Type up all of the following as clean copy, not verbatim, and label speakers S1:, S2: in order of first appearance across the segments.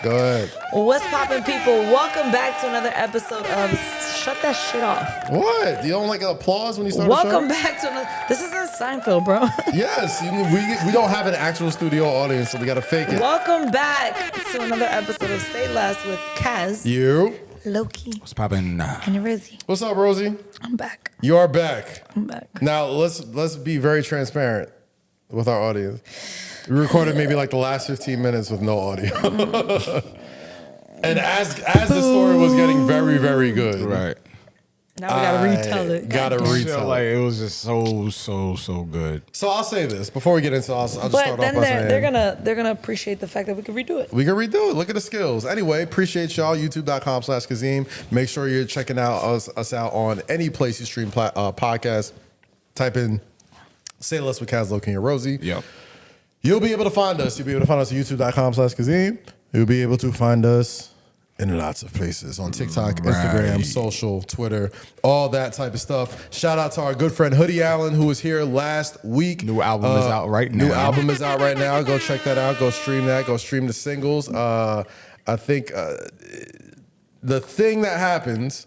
S1: Go ahead.
S2: What's poppin', people? Welcome back to another episode of Shut That Shit Off.
S1: What? You don't like applause when you start
S2: Welcome
S1: the show?
S2: back to another. This isn't Seinfeld, bro.
S1: Yes, we don't have an actual studio audience, so we gotta fake it.
S2: Welcome back to another episode of Say Less with KAZ,
S1: You?
S2: Loki,
S3: What's poppin'?
S2: and Rosy.
S1: What's up, Rosy?
S2: I'm back.
S1: You are back.
S2: I'm back.
S1: Now let's be very transparent with our audience. We recorded maybe like the last 15 minutes with no audio. And as the story was getting very, very good.
S3: Right.
S2: Now we gotta retell it.
S1: Gotta
S3: I feel
S1: retell
S3: like
S1: it.
S3: it was just so good.
S1: So I'll say this before we get into I'll just
S2: But
S1: start
S2: then
S1: off by saying
S2: they're gonna appreciate the fact that we can redo it.
S1: we can redo it. Look at the skills. Anyway, appreciate y'all. YouTube.com/Kazeem. Make sure you're checking out us out on any place you stream podcasts. Type in Say Less with KAZ, Loki, and Rosy.
S3: Yep.
S1: You'll be able to find us. You'll be able to find us at YouTube.com/Kazeem. You'll be able to find us in lots of places on TikTok, Instagram, social, Twitter, all that type of stuff. Shout out to our good friend Hoodie Allen, who was here last week.
S3: New album is out right now.
S1: New album is out right now. Go check that out. Go stream that. Go stream the singles. I think the thing that happens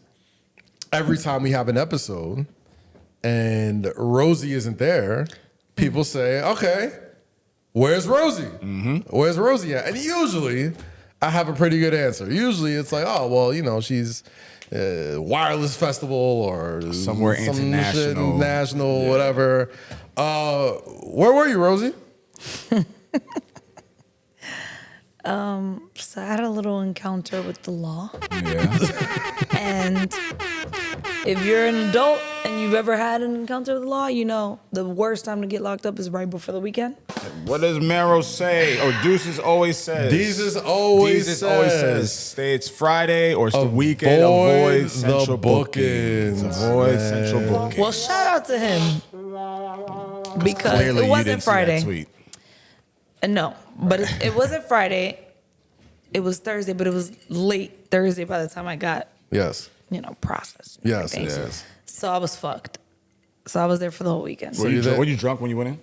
S1: every time we have an episode and Rosy isn't there, people say, okay, where's Rosy? Where's Rosy at? And usually I have a pretty good answer. Usually it's like, oh, well, you know, she's Wireless Festival or
S3: Somewhere
S1: some
S3: international.
S1: shit, national, whatever. Where were you, Rosy?
S2: So I had a little encounter with the law.
S3: Yeah.
S2: And if you're an adult and you've ever had an encounter with the law, you know the worst time to get locked up is right before the weekend.
S3: What does Mero say? Or Deuces always says.
S1: Deezus always says.
S3: Stay it's Friday or it's the weekend. Avoid central
S1: bookings.
S3: bookings. Avoid
S1: Man.
S3: central bookings.
S2: Well, shout out to him because
S3: Clearly
S2: it
S3: you
S2: wasn't
S3: didn't see
S2: Friday.
S3: that tweet.
S2: No, but it wasn't Friday. It was Thursday, but it was late Thursday by the time I got,
S1: Yes.
S2: processed.
S1: Yes,
S2: everything.
S1: yes.
S2: So I was fucked. So I was there for the whole weekend.
S3: Were you drunk when you went in?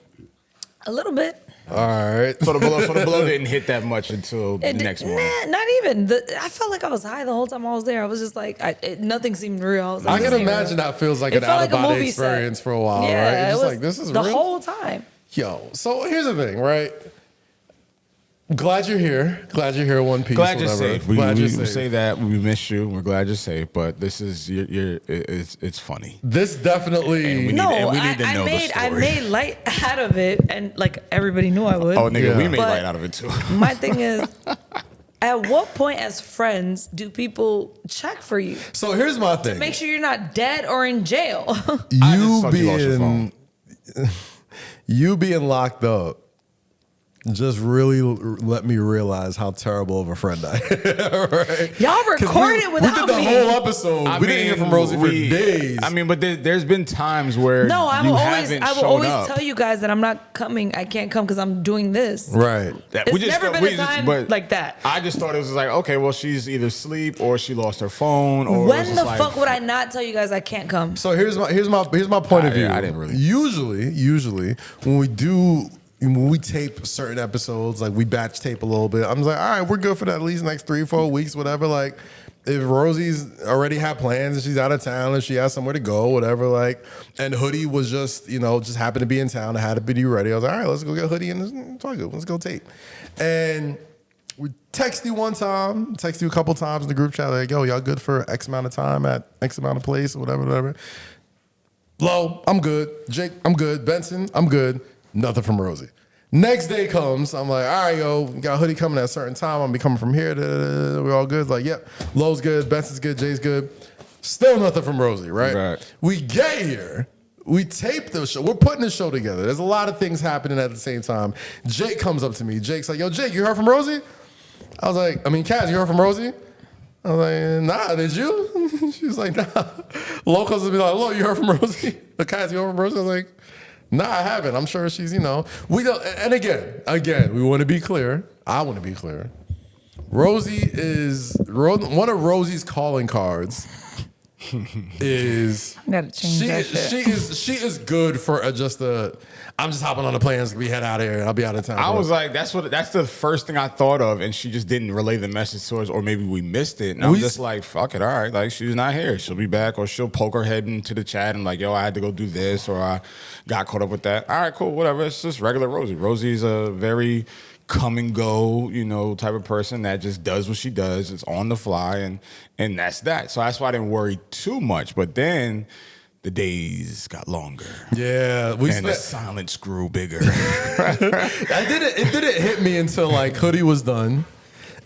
S2: A little bit.
S1: All right.
S3: So the blow didn't hit that much until the next morning.
S2: Nah, not even. I felt like I was high the whole time I was there. I was just like, nothing seemed real. I was like,
S1: I
S2: this
S1: can
S2: ain't
S1: imagine
S2: real.
S1: that feels like
S2: It
S1: an
S2: felt like a
S1: out-of-body
S2: movie set.
S1: experience for a while,
S2: Yeah,
S1: right? You're
S2: it
S1: just
S2: was
S1: like, this is
S2: the
S1: real?
S2: whole time.
S1: Yo, so here's the thing, right? Glad you're here. Glad you're here, One Piece.
S3: Glad you're
S1: whatever.
S3: safe.
S1: Glad you're
S3: We
S1: safe.
S3: say that. We miss you. We're glad you're safe. But this is it's funny.
S1: This definitely...
S3: we
S2: No,
S3: need to know the
S2: I
S3: story.
S2: made light out of it, and like everybody knew I would.
S3: Oh, nigga,
S1: Yeah.
S3: we made
S2: But
S3: light out of it too.
S2: My thing is, at what point as friends do people check for you?
S1: So here's my thing.
S2: Make sure you're not dead or in jail.
S3: I just
S1: You
S3: thought you lost your phone.
S1: you being locked up just really let me realize how terrible of a friend I am. Right?
S2: Y'all
S1: 'Cause
S2: recorded without
S1: we did the
S2: me.
S1: whole episode. We didn't hear from Rosie for days.
S3: I mean, but there's been times where
S2: No, I
S3: you
S2: will
S3: haven't shown
S2: always
S3: up.
S2: tell you guys that I'm not coming. I can't come because I'm doing this.
S1: Right.
S2: It's never been a time like that.
S3: I just thought it was like, okay, well, she's either asleep or she lost her phone. Or
S2: When
S3: it's
S2: the
S3: just like,
S2: fuck would I not tell you guys I can't come?
S1: So here's my point of view.
S3: I didn't really.
S1: Usually when we tape certain episodes, like we batch tape a little bit, I'm like, all right, we're good for that at least next 3 or 4 weeks, whatever. Like, if Rosie's already had plans and she's out of town and she has somewhere to go, whatever, like, and Hoodie was just happened to be in town and had a video ready. I was like, all right, let's go get Hoodie and let's go tape. And we text you one time, text you a couple times in the group chat, like, yo, y'all good for X amount of time at X amount of place or whatever. Lo, I'm good. Jake, I'm good. Benson, I'm good. Nothing from Rosy. Next day comes, I'm like, all right, yo, we got Hoodie coming at a certain time. I'm gonna be coming from here. We're all good. Like, yep, Lo's good, Benson's good, Jay's good. Still nothing from Rosy, right?
S3: Right.
S1: We get here. We tape the show. We're putting the show together. There's a lot of things happening at the same time. Jake comes up to me. Jake's like, yo, Jake, you heard from Rosy? I was like, KAZ, you heard from Rosy? I was like, nah, did you? She was like, nah. Lo comes to me like, Lo, you heard from Rosy? KAZ, you heard from Rosy? I was like, nah, I haven't. I'm sure she's, we don't, and again, we want to be clear. I want to be clear. Rosy is, one of Rosy's calling cards is
S2: I gotta change that shit.
S1: she is good for I'm just hopping on the plans. We head out of here. And I'll be out of town.
S3: I was like, that's the first thing I thought of, and she just didn't relay the message to us, or maybe we missed it. And I'm just like, fuck it, all right. Like, she's not here. She'll be back, or she'll poke her head into the chat and like, yo, I had to go do this, or I got caught up with that. All right, cool, whatever. It's just regular Rosy. Rosy's a very come and go, type of person that just does what she does. It's on the fly, and that's that. So that's why I didn't worry too much. But then the days got longer.
S1: Yeah,
S3: the silence grew bigger.
S1: It didn't hit me until like Hoodie was done,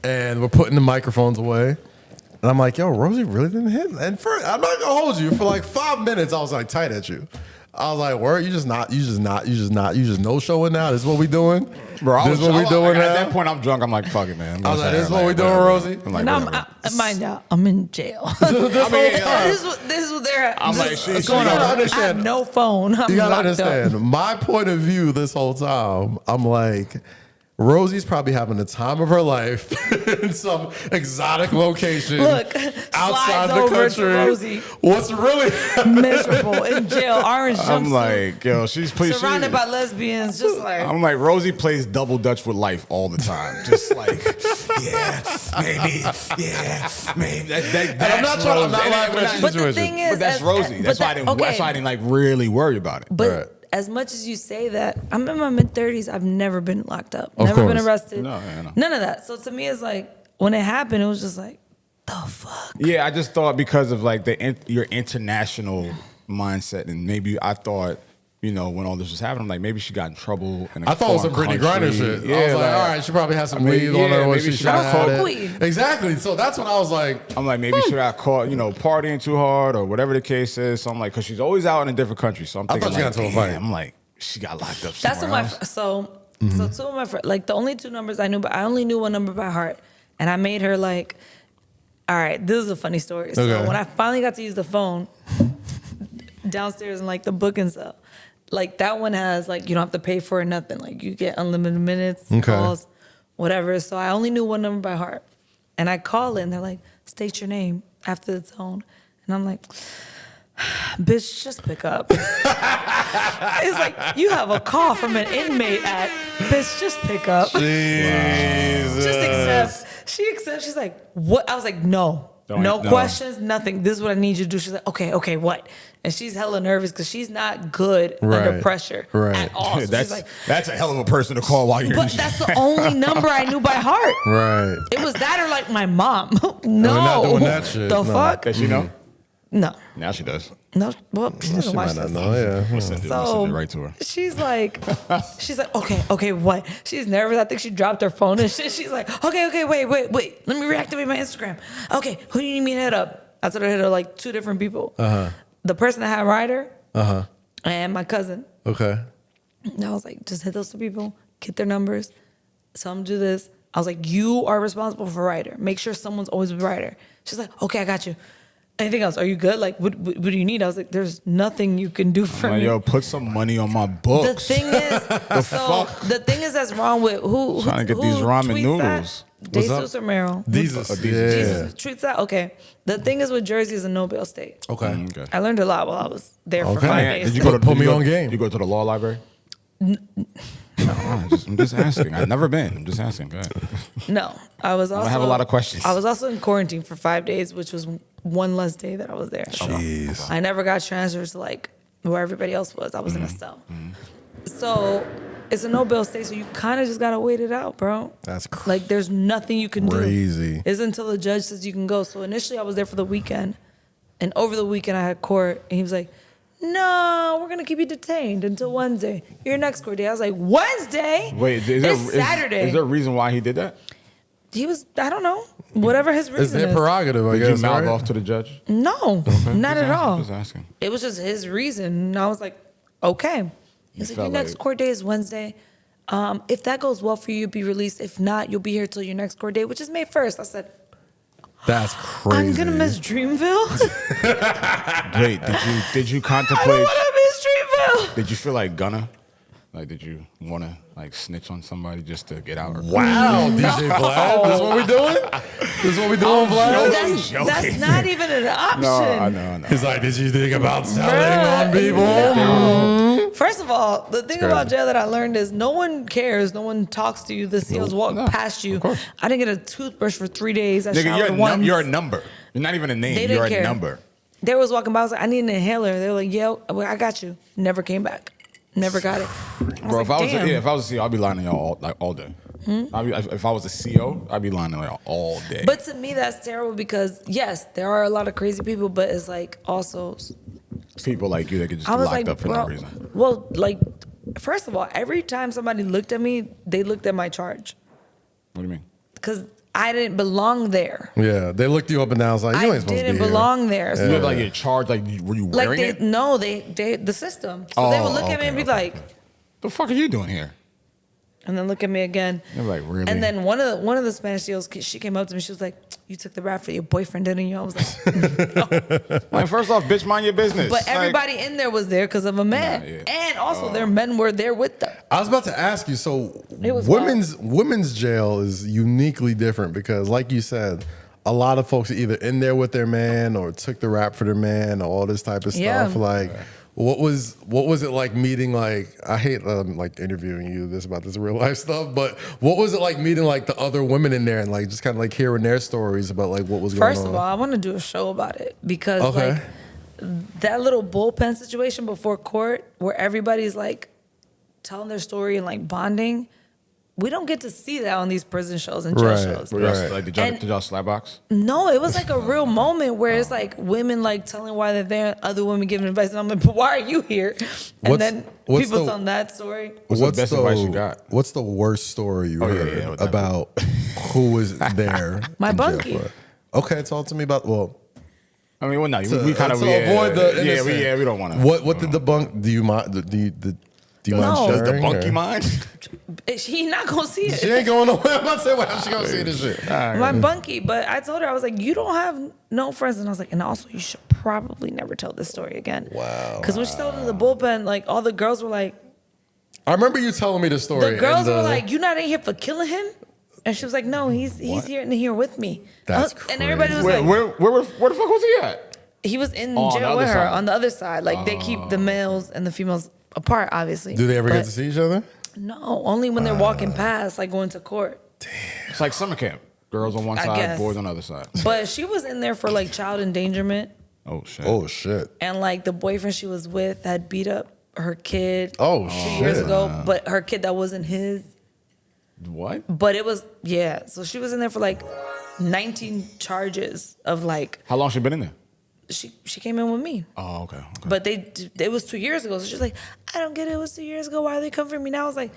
S1: and we're putting the microphones away, and I'm like, yo, Rosy really didn't hit. And I'm not gonna hold you, for like 5 minutes, I was like tight at you. I was like, "Word, you just no showing now. This is what we doing,
S3: bro.
S1: This is what we doing now."
S3: At that point, I'm drunk. I'm like, "Fuck it, man."
S1: I was like, "This is what we doing, Rosy."
S3: I'm like,
S2: mind y'all, I'm in jail. This is what they're.
S3: I'm like,
S2: what's going on? I have no phone.
S1: You gotta understand my point of view this whole time. I'm like, Rosy's probably having the time of her life in some exotic location.
S2: Look,
S1: outside the
S2: over
S1: country.
S2: to Rosy.
S1: What's really
S2: miserable in jail? Orange jumpsuit.
S3: I'm like, yo, she's
S2: surrounded by lesbians. Just like
S3: I'm like, Rosy plays double dutch with life all the time. Just like, yeah, maybe. And
S1: I'm not laughing at
S2: but the thing is,
S3: but that's Rosy. That's why I didn't like really worry about it.
S2: But
S1: right.
S2: As much as you say that, I'm in my mid-30s. I've never been locked up.
S1: Of
S2: Never
S1: course.
S2: been arrested.
S3: No.
S2: None of that. So to me, it's like, when it happened, it was just like, the fuck?
S3: Yeah, I just thought because of like your international mindset, and maybe I thought, when all this was happening, I'm like, maybe she got in trouble.
S1: I thought it was some Brittany Griner shit.
S3: Yeah,
S1: I was like, all right, she probably has some weed on her. When she
S2: got
S1: had
S2: caught.
S1: it. Exactly. So that's when I was like,
S3: I'm like, maybe she got caught, partying too hard or whatever the case is. So I'm like, because she's always out in a different country. So I'm thinking,
S1: thought she got into a fight.
S3: I'm like, she got locked up
S2: That's
S3: somewhere
S2: what
S3: else.
S2: So two of my friends, like the only two numbers I knew, but I only knew one number by heart. And I made her like, all right, this is a funny story. So
S1: Okay.
S2: when I finally got to use the phone downstairs in like the booking cell, like that one has like, you don't have to pay for it, nothing. Like you get unlimited minutes, calls, whatever. So I only knew one number by heart. And I call it and they're like, state your name after the tone. And I'm like, bitch, just pick up. It's like, you have a call from an inmate at, bitch, just pick up.
S1: Jesus.
S2: Just accept. She accepts. She's like, what? I was like, no questions, nothing. This is what I need you to do. She's like, okay, what? And she's hella nervous because she's not good under pressure at all. So she's like,
S3: that's a hell of a person to call while you're
S2: but that's the only number I knew by heart.
S1: Right.
S2: It was that or like my mom. No.
S1: We're not doing that shit.
S2: The fuck?
S3: Does she know?
S2: No.
S3: Now she does.
S2: No. Well, she doesn't
S1: She
S2: watch
S1: might not
S2: this.
S1: know, yeah.
S3: We'll send it right to her.
S2: She's like, okay, what? She's nervous. I think she dropped her phone and shit. She's like, okay, wait. Let me reactivate my Instagram. Okay, who do you need me to hit up? I told her to hit her like two different people. The person that had Ryder and my cousin.
S1: Okay.
S2: And I was like, just hit those two people, get their numbers, tell them to do this. I was like, you are responsible for Ryder. Make sure someone's always with Ryder. She's like, okay, I got you. Anything else? Are you good? Like, what do you need? I was like, there's nothing you can do for me.
S3: Yo, put some money on my books.
S2: The thing is, the thing is that's wrong with who
S3: trying to get these ramen noodles.
S2: Jesus or Meryl?
S1: Jesus.
S2: Jesus tweets that? Okay. The thing is with Jersey is a no bail state.
S1: Okay.
S2: I learned a lot while I was there for 5 days.
S3: Did you go to
S1: Put me on game.
S3: Did you go to the law library? I'm just asking. I've never been. I'm just asking. Go ahead.
S2: No, I was also.
S3: I have a lot of questions.
S2: I was also in quarantine for 5 days, which was one less day that I was there.
S1: Jeez.
S2: I never got transferred to like where everybody else was. I was in a cell. So it's a no bail state, so you kind of just gotta wait it out, bro.
S1: That's crazy.
S2: Like there's nothing you can do.
S1: Crazy.
S2: It's until the judge says you can go. So initially I was there for the weekend, and over the weekend I had court, and he was like, no, we're gonna keep you detained until Wednesday. Your next court day. I was like, Wednesday?
S3: Wait,
S2: it's Saturday.
S3: Is there a reason why he did that?
S2: He was, I don't know, whatever his reason
S1: It's their
S2: is.
S1: prerogative, I
S3: Did
S1: guess,
S3: you mouth
S1: right?
S3: off to the judge?
S2: No, not at all.
S3: Just asking.
S2: It was just his reason. And I was like, okay. He's like, your
S3: felt
S2: next
S3: like-
S2: court day is Wednesday. If that goes well for you, you'll be released. If not, you'll be here till your next court date, which is May 1st. I said,
S1: That's crazy.
S2: I'm gonna miss Dreamville.
S3: Wait, did you
S2: I don't
S3: contemplate?
S2: want to miss Dreamville.
S3: Did you feel like gonna? Like, did you want to like snitch on somebody just to get out?
S1: Wow, DJ Vlad, this is what we doing? This is what we doing, Vlad?
S2: That's not even an option.
S3: No, I know.
S1: He's like, did you think about selling on people?
S2: No. First of all, the thing about jail that I learned is no one cares. No one talks to you. The COs walk past you. I didn't get a toothbrush for 3 days. I showered once.
S3: You're a number. You're not even a name. You're a number.
S2: They was walking by. I was like, I need an inhaler. They were like, yeah, I got you. Never came back. Never got it.
S3: Bro, if I was a CO, I'd be lying to y'all all day. If I was a CO, I'd be lying to y'all all day.
S2: But to me, that's terrible because yes, there are a lot of crazy people, but it's like also
S3: people like you that get just locked up for no reason.
S2: Well, like first of all, every time somebody looked at me, they looked at my charge.
S3: What do you mean?
S2: Because I didn't belong there.
S1: Yeah, they looked you up and down. It's like, you ain't supposed to be here.
S2: I didn't belong there.
S3: So you like your charge, like were you wearing it?
S2: No, they the system. So they would look at me and be like,
S3: "The fuck are you doing here?"
S2: And then look at me again.
S3: They're like, really?
S2: And then one of the Spanish deals, she came up to me. She was like, "You took the rap for your boyfriend, didn't you?" I was like, "No."
S3: Like, first off, bitch, mind your business.
S2: But everybody in there was there because of a man, and also their men were there with them.
S1: I was about to ask you. So, women's jail is uniquely different because, like you said, a lot of folks are either in there with their man or took the rap for their man or all this type of stuff. Like. What was it like meeting, like, I hate like interviewing you about this real life stuff, but what was it like meeting like the other women in there and like just kind of like hearing their stories about like what was going on?
S2: First of all, I want to do a show about it because like that little bullpen situation before court where everybody's like telling their story and like bonding, we don't get to see that on these prison shows and jail shows.
S3: Like, did y'all slapbox?
S2: No, it was like a real moment where it's like women like telling why they're there, other women giving advice, and I'm like, but why are you here? And then people telling that story.
S3: What's the best advice you got?
S1: What's the worst story you heard about who was there?
S2: My bunkie.
S1: Okay, talk to me about,
S3: I mean, well, no, we kind of
S1: avoid the
S3: we don't want to.
S1: What did the bunk? Do you mind? Do you mind sharing?
S3: Does the bunkie mind?
S2: She not gonna see it.
S1: She ain't going nowhere. I'm about to say, how's she gonna see this shit?
S2: My bunkie, but I told her, I was like, you don't have no friends, and I was like, and also you should probably never tell this story again.
S1: Wow.
S2: Because when she told her in the bullpen, like all the girls were like,
S1: I remember you telling me the story.
S2: The girls were like, "You not in here for killing him?" And she was like, "No, he's here with me."
S1: That's crazy.
S2: And everybody was
S3: where the fuck was he at?
S2: He was in jail with her on the other side. Like they keep the males and the females apart, obviously.
S1: Do they ever get to see each other?
S2: No, only when they're walking past, like going to court.
S1: Damn.
S3: It's like summer camp. Girls on one side, boys on the other side.
S2: But she was in there for like child endangerment.
S3: Oh shit.
S1: Oh shit.
S2: And like the boyfriend she was with had beat up her kid.
S1: Oh
S2: 2
S1: shit.
S2: years ago, but her kid that wasn't his.
S3: What?
S2: But it was so she was in there for like 19 charges of like.
S3: How long she been in there?
S2: She came in with me.
S3: Oh, okay.
S2: But it was 2 years ago. So she's like, I don't get it. It was 2 years ago. Why are they coming for me now? I was like,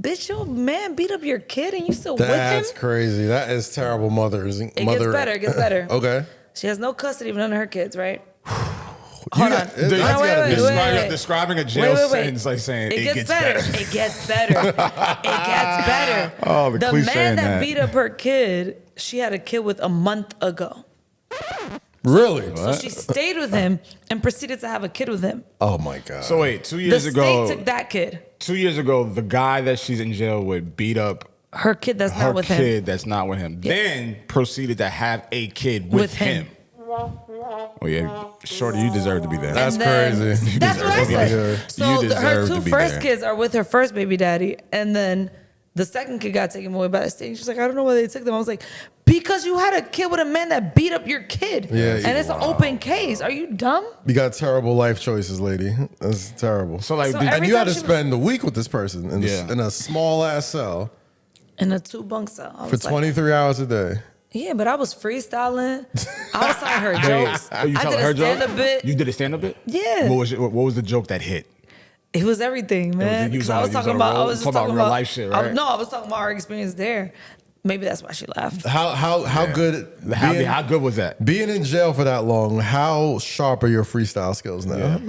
S2: bitch, your man beat up your kid and you still with him?
S1: That's crazy. That is terrible mothering.
S2: It gets better.
S1: Okay.
S2: She has no custody of none of her kids, right? Hold on.
S3: Wait. Describing a jail sentence like saying it gets better.
S2: It gets better. It gets better.
S3: Oh, the cliche
S2: man
S3: in
S2: that beat up her kid, she had a kid with a month ago.
S1: Really?
S2: So she stayed with him and proceeded to have a kid with him.
S1: Oh my God.
S3: So wait, 2 years ago.
S2: The state took that kid.
S3: 2 years ago, the guy that she's in jail with beat up
S2: her kid that's not with him.
S3: Her kid that's not with him. Yeah. Then proceeded to have a kid with him. Oh yeah, Shorty, you deserve to be there.
S1: That's crazy.
S2: That's what I said. So her two first kids are with her first baby daddy, and then the second kid got taken away by the state. She's like, I don't know why they took them. I was like, because you had a kid with a man that beat up your kid.
S1: Yeah,
S2: and it's an open case. Are you dumb?
S1: You got terrible life choices, lady. That's terrible.
S3: So like,
S1: and you had to spend a week with this person in a small ass cell.
S2: In a 2-bunk cell.
S1: For 23 hours a day.
S2: Yeah, but I was freestyling. I was telling her jokes.
S3: I did
S2: a stand-up bit.
S3: You did a stand-up bit?
S2: Yeah.
S3: What was the joke that hit?
S2: It was everything, man. I was talking about
S3: real life shit, right?
S2: I was talking about our experience there. Maybe that's why she laughed.
S1: How good?
S3: How good was that?
S1: Being in jail for that long, how sharp are your freestyle skills now?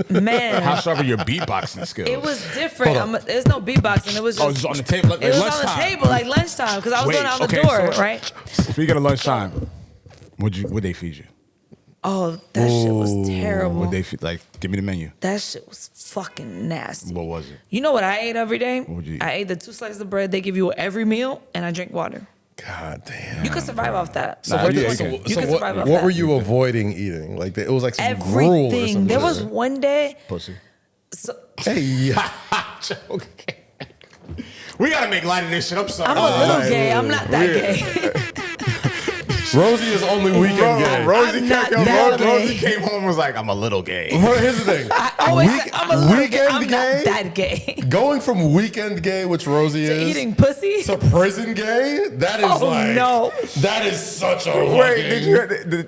S3: Yeah.
S2: Man,
S3: how sharp are your beatboxing skills?
S2: It was different. There's no beatboxing. It was just.
S3: Oh, it was on the table. Like
S2: it was
S3: lunchtime.
S2: on the table like lunchtime because I was doing it on the door, right?
S3: Speaking of lunchtime, would they feed you?
S2: Oh, that shit was terrible.
S3: Would they give me the menu?
S2: That shit was fucking nasty.
S3: What was it?
S2: You know what I ate every day?
S3: What would you eat?
S2: I ate the 2 slices of bread they give you every meal, and I drink water.
S1: God damn.
S2: You could survive off that.
S3: Nah,
S1: What,
S3: yeah,
S1: so,
S3: you
S2: You can
S1: what,
S2: survive off
S1: what
S2: that.
S1: were you avoiding eating? Like it was like some gruel or
S2: Everything.
S1: something.
S2: There was one day.
S3: Pussy.
S2: So,
S1: Hey,
S3: Joking. We gotta make light of this shit. I'm sorry.
S2: I'm a little gay. I'm not that gay.
S1: Rosie is only weekend gay.
S3: Rosie,
S2: I'm not that gay.
S3: Rosie came home and was like, I'm a little gay.
S1: Well, here's the thing.
S2: I always say I'm a little gay. I'm
S1: Weekend
S2: not
S1: gay?
S2: that gay.
S1: Going from weekend gay, which Rosie
S2: To
S1: is,
S2: eating pussy.
S1: to prison gay, that is
S2: Oh,
S1: like,
S2: no.
S1: that is such a
S3: Wait,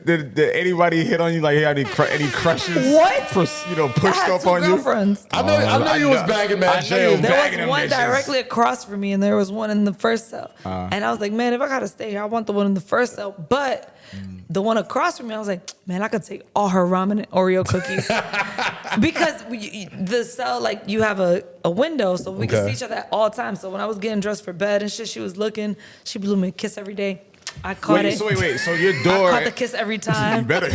S3: did anybody hit on you? Like, any crushes?
S2: What?
S3: You know,
S2: I
S3: pushed
S2: had
S3: up
S2: two
S3: on you?
S2: girlfriends.
S1: I know you was bagging
S3: I
S1: that
S3: know you
S1: jail.
S3: was
S2: There
S3: bagging
S2: was
S3: them
S2: one
S3: bitches.
S2: directly across from me, and there was one in the first cell. And I was like, man, if I gotta stay here, I want the one in the first cell. But the one across from me, I was like, man, I could take all her ramen and Oreo cookies because the cell, like, you have a window, so we could see each other at all times. So when I was getting dressed for bed and shit, she was looking. She blew me a kiss every day. I caught it.
S3: Wait. So your door.
S2: I caught the kiss every
S3: You
S2: time.
S3: better.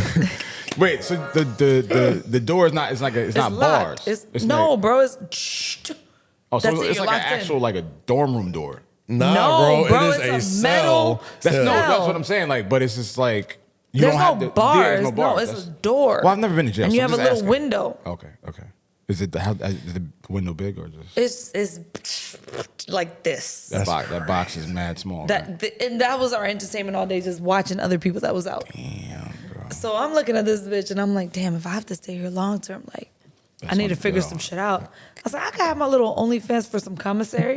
S3: Wait. So the door is not. It's like it's not
S2: locked.
S3: bars.
S2: No,
S3: like,
S2: bro. It's
S3: Oh, so
S2: that's it,
S3: it's
S2: you're
S3: like an
S2: locked in.
S3: actual like a dorm room door.
S1: Nah,
S2: No, bro,
S1: it is
S2: it's
S1: a
S2: a metal
S1: cell.
S3: No,
S2: cell.
S3: that's what I'm saying. Like, but it's just like you
S2: There's
S3: don't
S2: no
S3: have to.
S2: bars.
S3: Yeah, there's no bars.
S2: No, it's
S3: That's-
S2: a door.
S3: Well, I've never been to jail,
S2: and
S3: so
S2: you
S3: I'm
S2: have a
S3: just
S2: little
S3: asking.
S2: window.
S3: Okay. Is the window big or just
S2: It's like this.
S3: that box is mad small? right?
S2: And that was our entertainment all day, just watching other people that was out.
S3: Damn, bro.
S2: So I'm looking at this bitch and I'm like, damn, if I have to stay here long term, like, I need to figure some shit out. I was like, I could have my little OnlyFans for some commissary.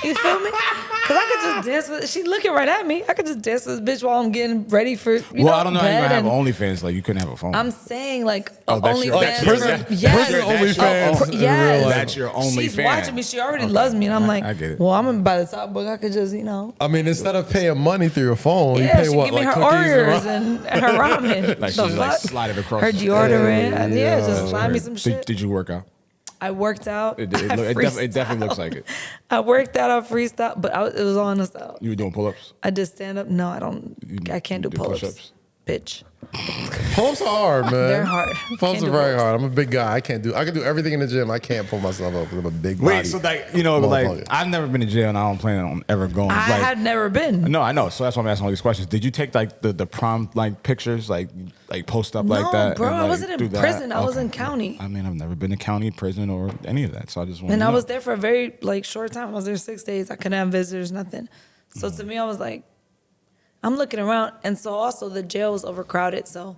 S2: You feel me? Because I could just dance with. She looking right at me. I could just dance with this bitch while I'm getting ready for.
S3: Well, I don't know how you
S2: bed
S3: gonna have
S2: and-
S3: OnlyFans. Like you couldn't have a phone.
S2: I'm saying like
S3: Oh, that's your-
S2: OnlyFans.
S3: that's your-
S2: for-
S3: that's-
S2: yes.
S1: prison OnlyFans in
S2: yes.
S1: real life.
S3: That's your
S2: She's
S3: OnlyFans.
S2: watching me. She already loves me, and I'm like,
S3: I get it.
S2: well, I'm gonna buy the top book. I could just,
S1: I mean, instead of paying money through your phone, you
S2: yeah,
S1: pay
S2: she
S1: what,
S2: give me
S1: like
S2: her
S1: cookies
S2: Oreos
S1: and
S2: and her ramen.
S3: Like
S2: The
S3: she like
S2: fuck?
S3: slide it across
S2: Her
S3: the-
S2: deodorant. Yeah, just slide me some
S3: Did,
S2: shit.
S3: did you work out?
S2: I worked out.
S3: It
S2: I
S3: definitely looks like it.
S2: I worked out. I freestyle, but it was all on us out.
S3: You were doing pull-ups.
S2: I did stand up. No, I don't. I can't do
S3: do
S2: pull-ups.
S3: push-ups?
S2: Bitch.
S1: pull-ups are hard, man.
S2: They're hard.
S1: Pull-ups
S2: Can't
S1: are
S2: do
S1: very
S2: pull-ups.
S1: hard. I'm a big guy. I can do everything in the gym. I can't pull myself up because I'm a big
S3: Wait,
S1: body.
S3: so like like
S1: motherfucker.
S3: I've never been to jail and I don't plan on ever going.
S2: I
S3: like,
S2: had never been.
S3: No, I know. So that's why I'm asking all these questions. Did you take like the prom like pictures, like post up like that?
S2: bro,
S3: and,
S2: I
S3: like,
S2: wasn't
S3: do
S2: in
S3: that?
S2: prison. I was
S3: Okay.
S2: in county.
S3: I mean, I've never been to county, prison, or any of that. So I just want.
S2: And
S3: to
S2: I
S3: know.
S2: was there for a very short time. I was there 6 days. I couldn't have visitors, nothing. So to me, I was like, I'm looking around, and so also the jail was overcrowded. So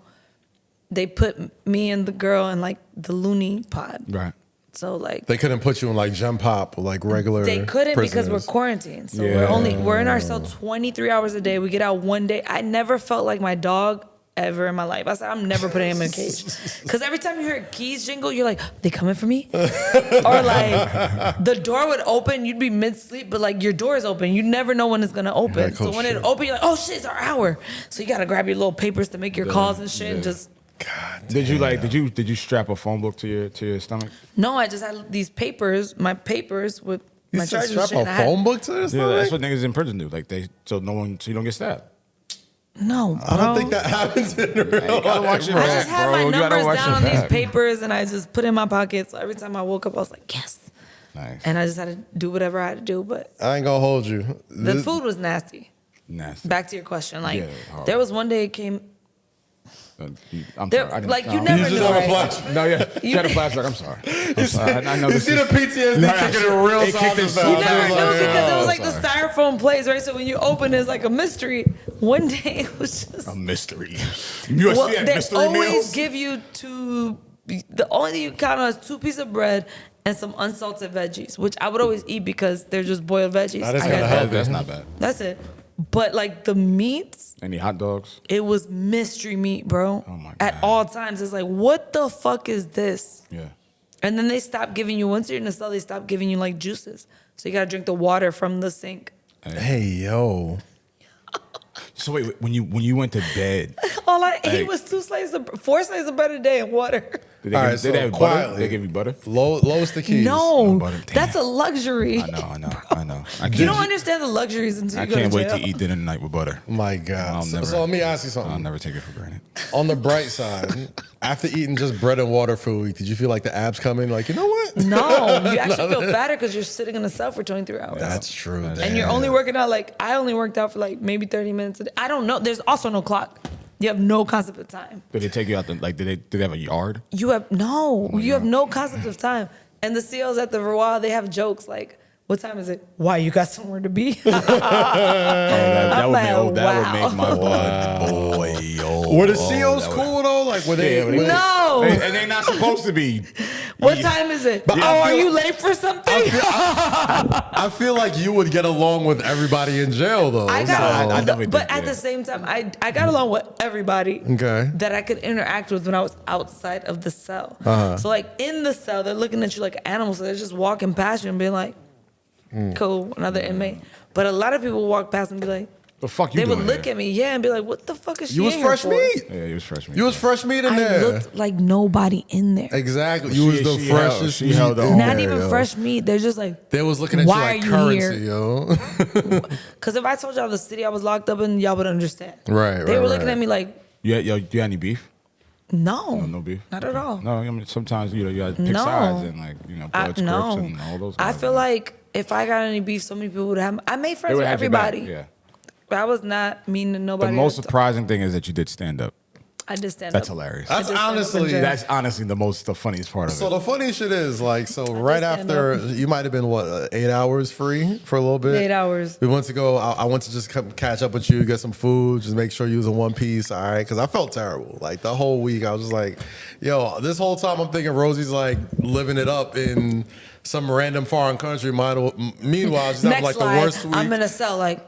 S2: they put me and the girl in like the loony pod.
S3: Right.
S2: So like
S1: They couldn't put you in like gym pop or like regular.
S2: they couldn't because we're
S1: prisoners.
S2: quarantined. So
S3: Yeah.
S2: we're in our cell 23 hours a day. We get out one day. I never felt like my dog ever in my life. I said, I'm never putting him in a cage. Because every time you hear a keys jingle, you're like, they coming for me? Or like the door would open, you'd be mid-sleep, but like your door is open. You never know when it's gonna open.
S1: Yeah, cool
S2: so when
S1: shit.
S2: it open, you're like, oh shit, it's our hour. So you gotta grab your little papers to make your calls and shit and just
S3: Did you strap a phone book to your stomach?
S2: no, I just had these papers, my papers with
S1: You
S2: my
S1: said
S2: charges.
S1: strap
S2: and shit, and
S1: a
S2: I had-
S1: phone book to this?
S3: Yeah, that's what niggas in prison do. Like so you don't get stabbed.
S2: No, bro.
S1: I don't think that happens in real
S3: You gotta watch
S1: life.
S3: your
S2: I
S3: back,
S2: just had
S3: bro.
S2: my
S3: You gotta
S2: numbers
S3: watch
S2: down
S3: your
S2: on these
S3: back.
S2: papers and I just put it in my pocket. So every time I woke up, I was like, yes.
S3: Nice.
S2: And I just had to do whatever I had to do. But
S1: I ain't gonna hold you.
S2: the food was nasty.
S3: Nasty.
S2: Back to your question. Like,
S3: Yeah, horrible.
S2: there was one day it came,
S3: I'm
S2: there-
S3: sorry. I didn't-
S2: like, you
S3: no.
S2: never
S1: You just
S2: know,
S1: have a
S2: right?
S1: flashback.
S3: No, yeah. You had a flashback. I'm sorry. I'm sorry. I know
S1: You
S3: this
S1: see
S3: is-
S1: the PTSD
S3: No,
S1: kicking in real
S3: it kicked
S1: soft
S3: in
S1: as
S3: so
S1: hell.
S2: You never
S3: fast.
S2: knew because it was like
S3: sorry.
S2: the styrofoam plates, right? So when you open, it's like a mystery. One day it was just.
S3: A mystery. You
S2: Well,
S3: see that
S2: they
S3: mystery
S2: always
S3: meals?
S2: give you the only thing you count on is 2 pieces of bread and some unsalted veggies, which I would always eat because they're just boiled veggies.
S1: That is
S2: I
S1: kinda
S2: got
S1: healthy.
S2: that.
S3: That's not bad.
S2: That's it. But like the meats,
S3: Any hot dogs?
S2: it was mystery meat, bro.
S3: Oh my
S2: At
S3: God.
S2: all times, it's like, what the fuck is this?
S3: Yeah.
S2: And then they stop giving you, once you're in the cell, they stop giving you like juices. So you gotta drink the water from the sink.
S1: Hey, yo.
S3: So wait, when you went to bed,
S2: All I
S3: Hey.
S2: ate was 4 slices of bread a day and water.
S3: Did
S1: All right,
S3: did
S1: so
S3: they have butter?
S1: quietly.
S3: They give you butter?
S1: Lowest the keys.
S2: No,
S3: butter. Damn.
S2: that's a luxury.
S3: I know.
S2: You don't understand the luxuries until
S3: I
S2: you go
S3: can't
S2: to
S3: wait
S2: jail.
S3: to eat dinner tonight with butter.
S1: My God.
S3: I'll never-
S1: So let me ask you something.
S3: I'll never take it for granted.
S1: On the bright side, after eating just bread and water for a week, did you feel like the abs come in? Like, you know what?
S2: No, you actually feel fatter because you're sitting in a cell for 23 hours.
S1: That's true.
S2: And you're only working out like, I only worked out for like maybe 30 minutes a day. I don't know. There's also no clock. You have no concept of time.
S3: Did they take you out? Did they have a yard?
S2: You have you have no concept of time. And the CEOs at the Royale, they have jokes like, "What time is it? Why, you got somewhere to be?"
S3: That would
S2: wow.
S3: make my blood boil.
S1: Were the CEOs cool though? Like, were they?
S3: Yeah,
S2: No.
S3: And they're not supposed to be.
S2: What time is it?
S1: But
S2: Oh,
S1: I
S2: are
S1: feel-
S2: you late for something?
S1: I feel like you would get along with everybody in jail though.
S2: I got
S3: I
S2: along,
S3: never
S2: but
S3: did,
S2: at
S3: yeah.
S2: the same time, I got along with everybody
S1: Okay.
S2: that I could interact with when I was outside of the cell. So like in the cell, they're looking at you like animals. So they're just walking past you and being like, "Cool, another inmate." But a lot of people walk past and be like,
S3: The fuck you
S2: they
S3: doing
S2: would look
S3: here?
S2: at me, yeah, and be like, "What the fuck is she
S1: You was
S2: in here
S1: fresh
S2: for?"
S1: meat.
S3: Yeah, he was freshman.
S1: You was fresh meat in
S2: I
S1: there.
S2: looked like nobody in there.
S1: Exactly. You was the
S3: She held-
S1: freshest.
S3: she
S1: meat
S3: held
S1: in
S3: on.
S2: Not
S1: there,
S2: even
S1: yo.
S2: fresh meat. They're just like,
S1: They was looking at
S2: Why
S1: you like
S2: are you
S1: currency,
S2: here?
S1: yo.
S2: because if I told y'all the city I was locked up in, y'all would understand.
S1: Right,
S2: They
S1: right,
S2: were looking
S1: right.
S2: at me like,
S3: You had any beef?
S2: no,
S3: No beef.
S2: not at all.
S3: No, I mean sometimes you gotta pick
S2: No.
S3: sides and like Bloods,
S2: no.
S3: Crips, and all those.
S2: I
S3: guys.
S2: feel like if I got any beef, so many people would have. I made
S3: They
S2: friends
S3: would
S2: with
S3: have your back,
S2: everybody.
S3: Yeah.
S2: I was not mean to
S3: The
S2: nobody.
S3: most
S2: else.
S3: surprising thing is that you did stand up.
S2: I just stand
S3: That's
S2: up.
S3: hilarious.
S1: That's
S2: I just stand up in
S1: honestly.
S2: jail.
S3: That's honestly the funniest part of
S1: So
S3: it.
S1: the funny shit is like, so right
S2: stand
S1: after
S2: up.
S1: you might have been what 8 hours free for a little bit.
S2: 8 hours.
S1: We went to go. I went to just come catch up with you, get some food, just make sure you was in one piece. All right, because I felt terrible. Like the whole week, I was just like, yo, this whole time I'm thinking Rosy's like living it up in some random foreign country. Meanwhile, she's having
S2: Next
S1: like
S2: slide,
S1: the worst week
S2: I'm in a cell like,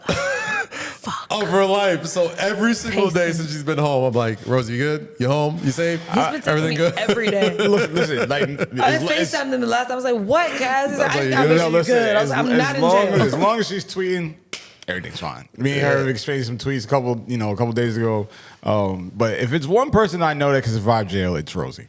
S1: of her life. So every single day
S2: Pacing.
S1: since she's been home, I'm like, Rosy, you good? You home? You safe?
S2: he's been texting
S1: Everything
S2: me
S1: good?
S2: every day.
S3: Listen, like
S2: I FaceTimed him the last time. I was like, what, Kaz? He's like,
S1: like,
S2: I
S1: you
S2: wish
S1: know,
S2: you good. I was like, I'm not in jail.
S3: As long as she's tweeting, everything's fine. Me and her have exchanged some tweets a couple days ago. But if it's one person I know that can survive jail, it's Rosy.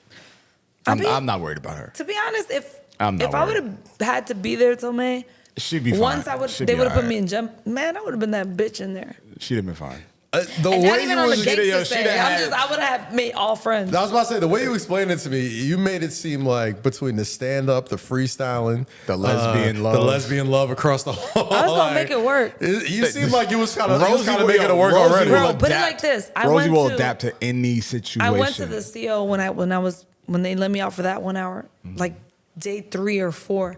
S3: I'm not worried about her.
S2: To be honest, if
S3: I'm not
S2: I
S3: worried.
S2: would have had to be there till May,
S3: She'd be fine.
S2: once they would have put me
S3: in.
S2: in jump. Man, I would have been that bitch in there.
S3: She'd have been fine.
S1: The
S2: And not
S1: way
S2: even
S1: you
S2: on the
S1: was,
S3: gangster
S2: gangster
S3: she'd
S2: side.
S3: have
S2: I would have made all friends.
S1: I was about to say, the way you explained it to me, you made it seem like between the stand-up, the freestyling,
S3: The lesbian love.
S1: the lesbian love across the whole.
S2: I was gonna make it work.
S1: You seemed like you was kind of
S3: Rosie
S1: making it work
S3: Rosie
S1: already.
S3: will
S2: Bro, put it
S3: adapt.
S2: like this.
S3: Rosie will adapt to any situation.
S2: I went to the CO when they let me out for that 1 hour, like day 3 or 4.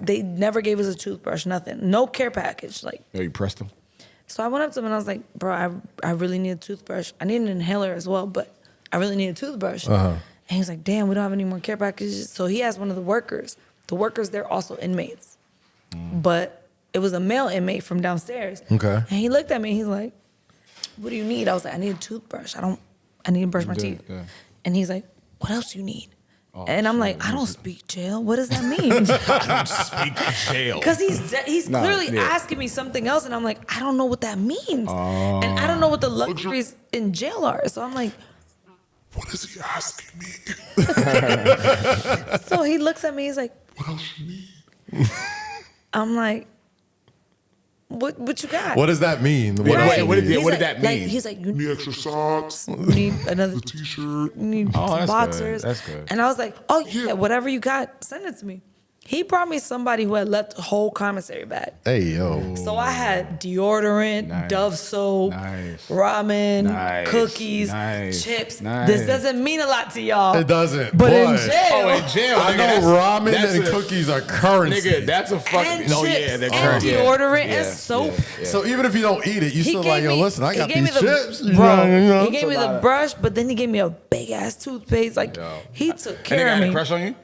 S2: They never gave us a toothbrush, nothing, no care package. Like,
S3: Oh, you pressed them?
S2: so I went up to him and I was like, bro, I really need a toothbrush. I need an inhaler as well, but I really need a toothbrush. And he was like, damn, we don't have any more care packages. So he asked one of the workers. The workers, they're also inmates, but it was a male inmate from downstairs.
S1: Okay.
S2: And he looked at me. He's like, what do you need? I was like, I need a toothbrush. I need to brush my
S3: Good,
S2: teeth.
S3: good.
S2: And he's like, what else do you need?
S3: Oh,
S2: and I'm like, I don't speak jail. What does that mean?
S3: Speak jail.
S2: Because he's
S3: Nah,
S2: clearly
S3: yeah.
S2: asking me something else, and I'm like, I don't know what that means, and I don't know what the luxuries in jail are. So I'm like,
S4: What is he asking me?
S2: so he looks at me. He's like,
S4: What else you need?
S2: I'm like, what you got?
S1: What does that mean? What
S3: Right.
S1: else
S3: What
S1: you
S3: did-
S1: need?
S2: He's
S3: what
S2: like-
S3: did that
S2: like,
S3: mean?
S2: he's like, you
S4: Need extra socks,
S2: need another.
S4: the t-shirt.
S2: You need
S3: Oh,
S2: some
S3: that's
S2: boxers.
S3: good. That's good.
S2: And I was like, oh yeah,
S4: Yeah.
S2: whatever you got, send it to me. He brought me somebody who had left a whole commissary bag.
S1: Hey, yo.
S2: So I had deodorant,
S3: Nice.
S2: Dove soap,
S3: Nice.
S2: ramen,
S3: Nice.
S2: cookies,
S3: Nice.
S2: chips.
S3: Nice.
S2: This doesn't mean a lot to y'all.
S1: It doesn't.
S2: But in
S1: but
S2: jail,
S3: Oh, in jail,
S1: I
S3: nigga,
S1: know ramen
S3: that's
S1: and
S3: a-
S1: cookies are currency.
S3: Nigga, that's a fucking.
S2: and
S3: Oh
S2: chips,
S3: yeah, they're
S2: and
S3: current. Yeah.
S2: deodorant
S3: Yeah,
S2: and soap.
S3: yeah.
S1: So even if you don't eat it, you still like, yo, listen, I
S2: he
S1: got
S2: gave
S1: these
S2: me the-
S1: chips. You
S2: Bro,
S1: know?
S2: he gave me the brush, but then he gave me a big ass toothpaste. Like he took
S3: And
S2: care
S3: nigga
S2: of
S3: had a
S2: me.
S3: crush on you?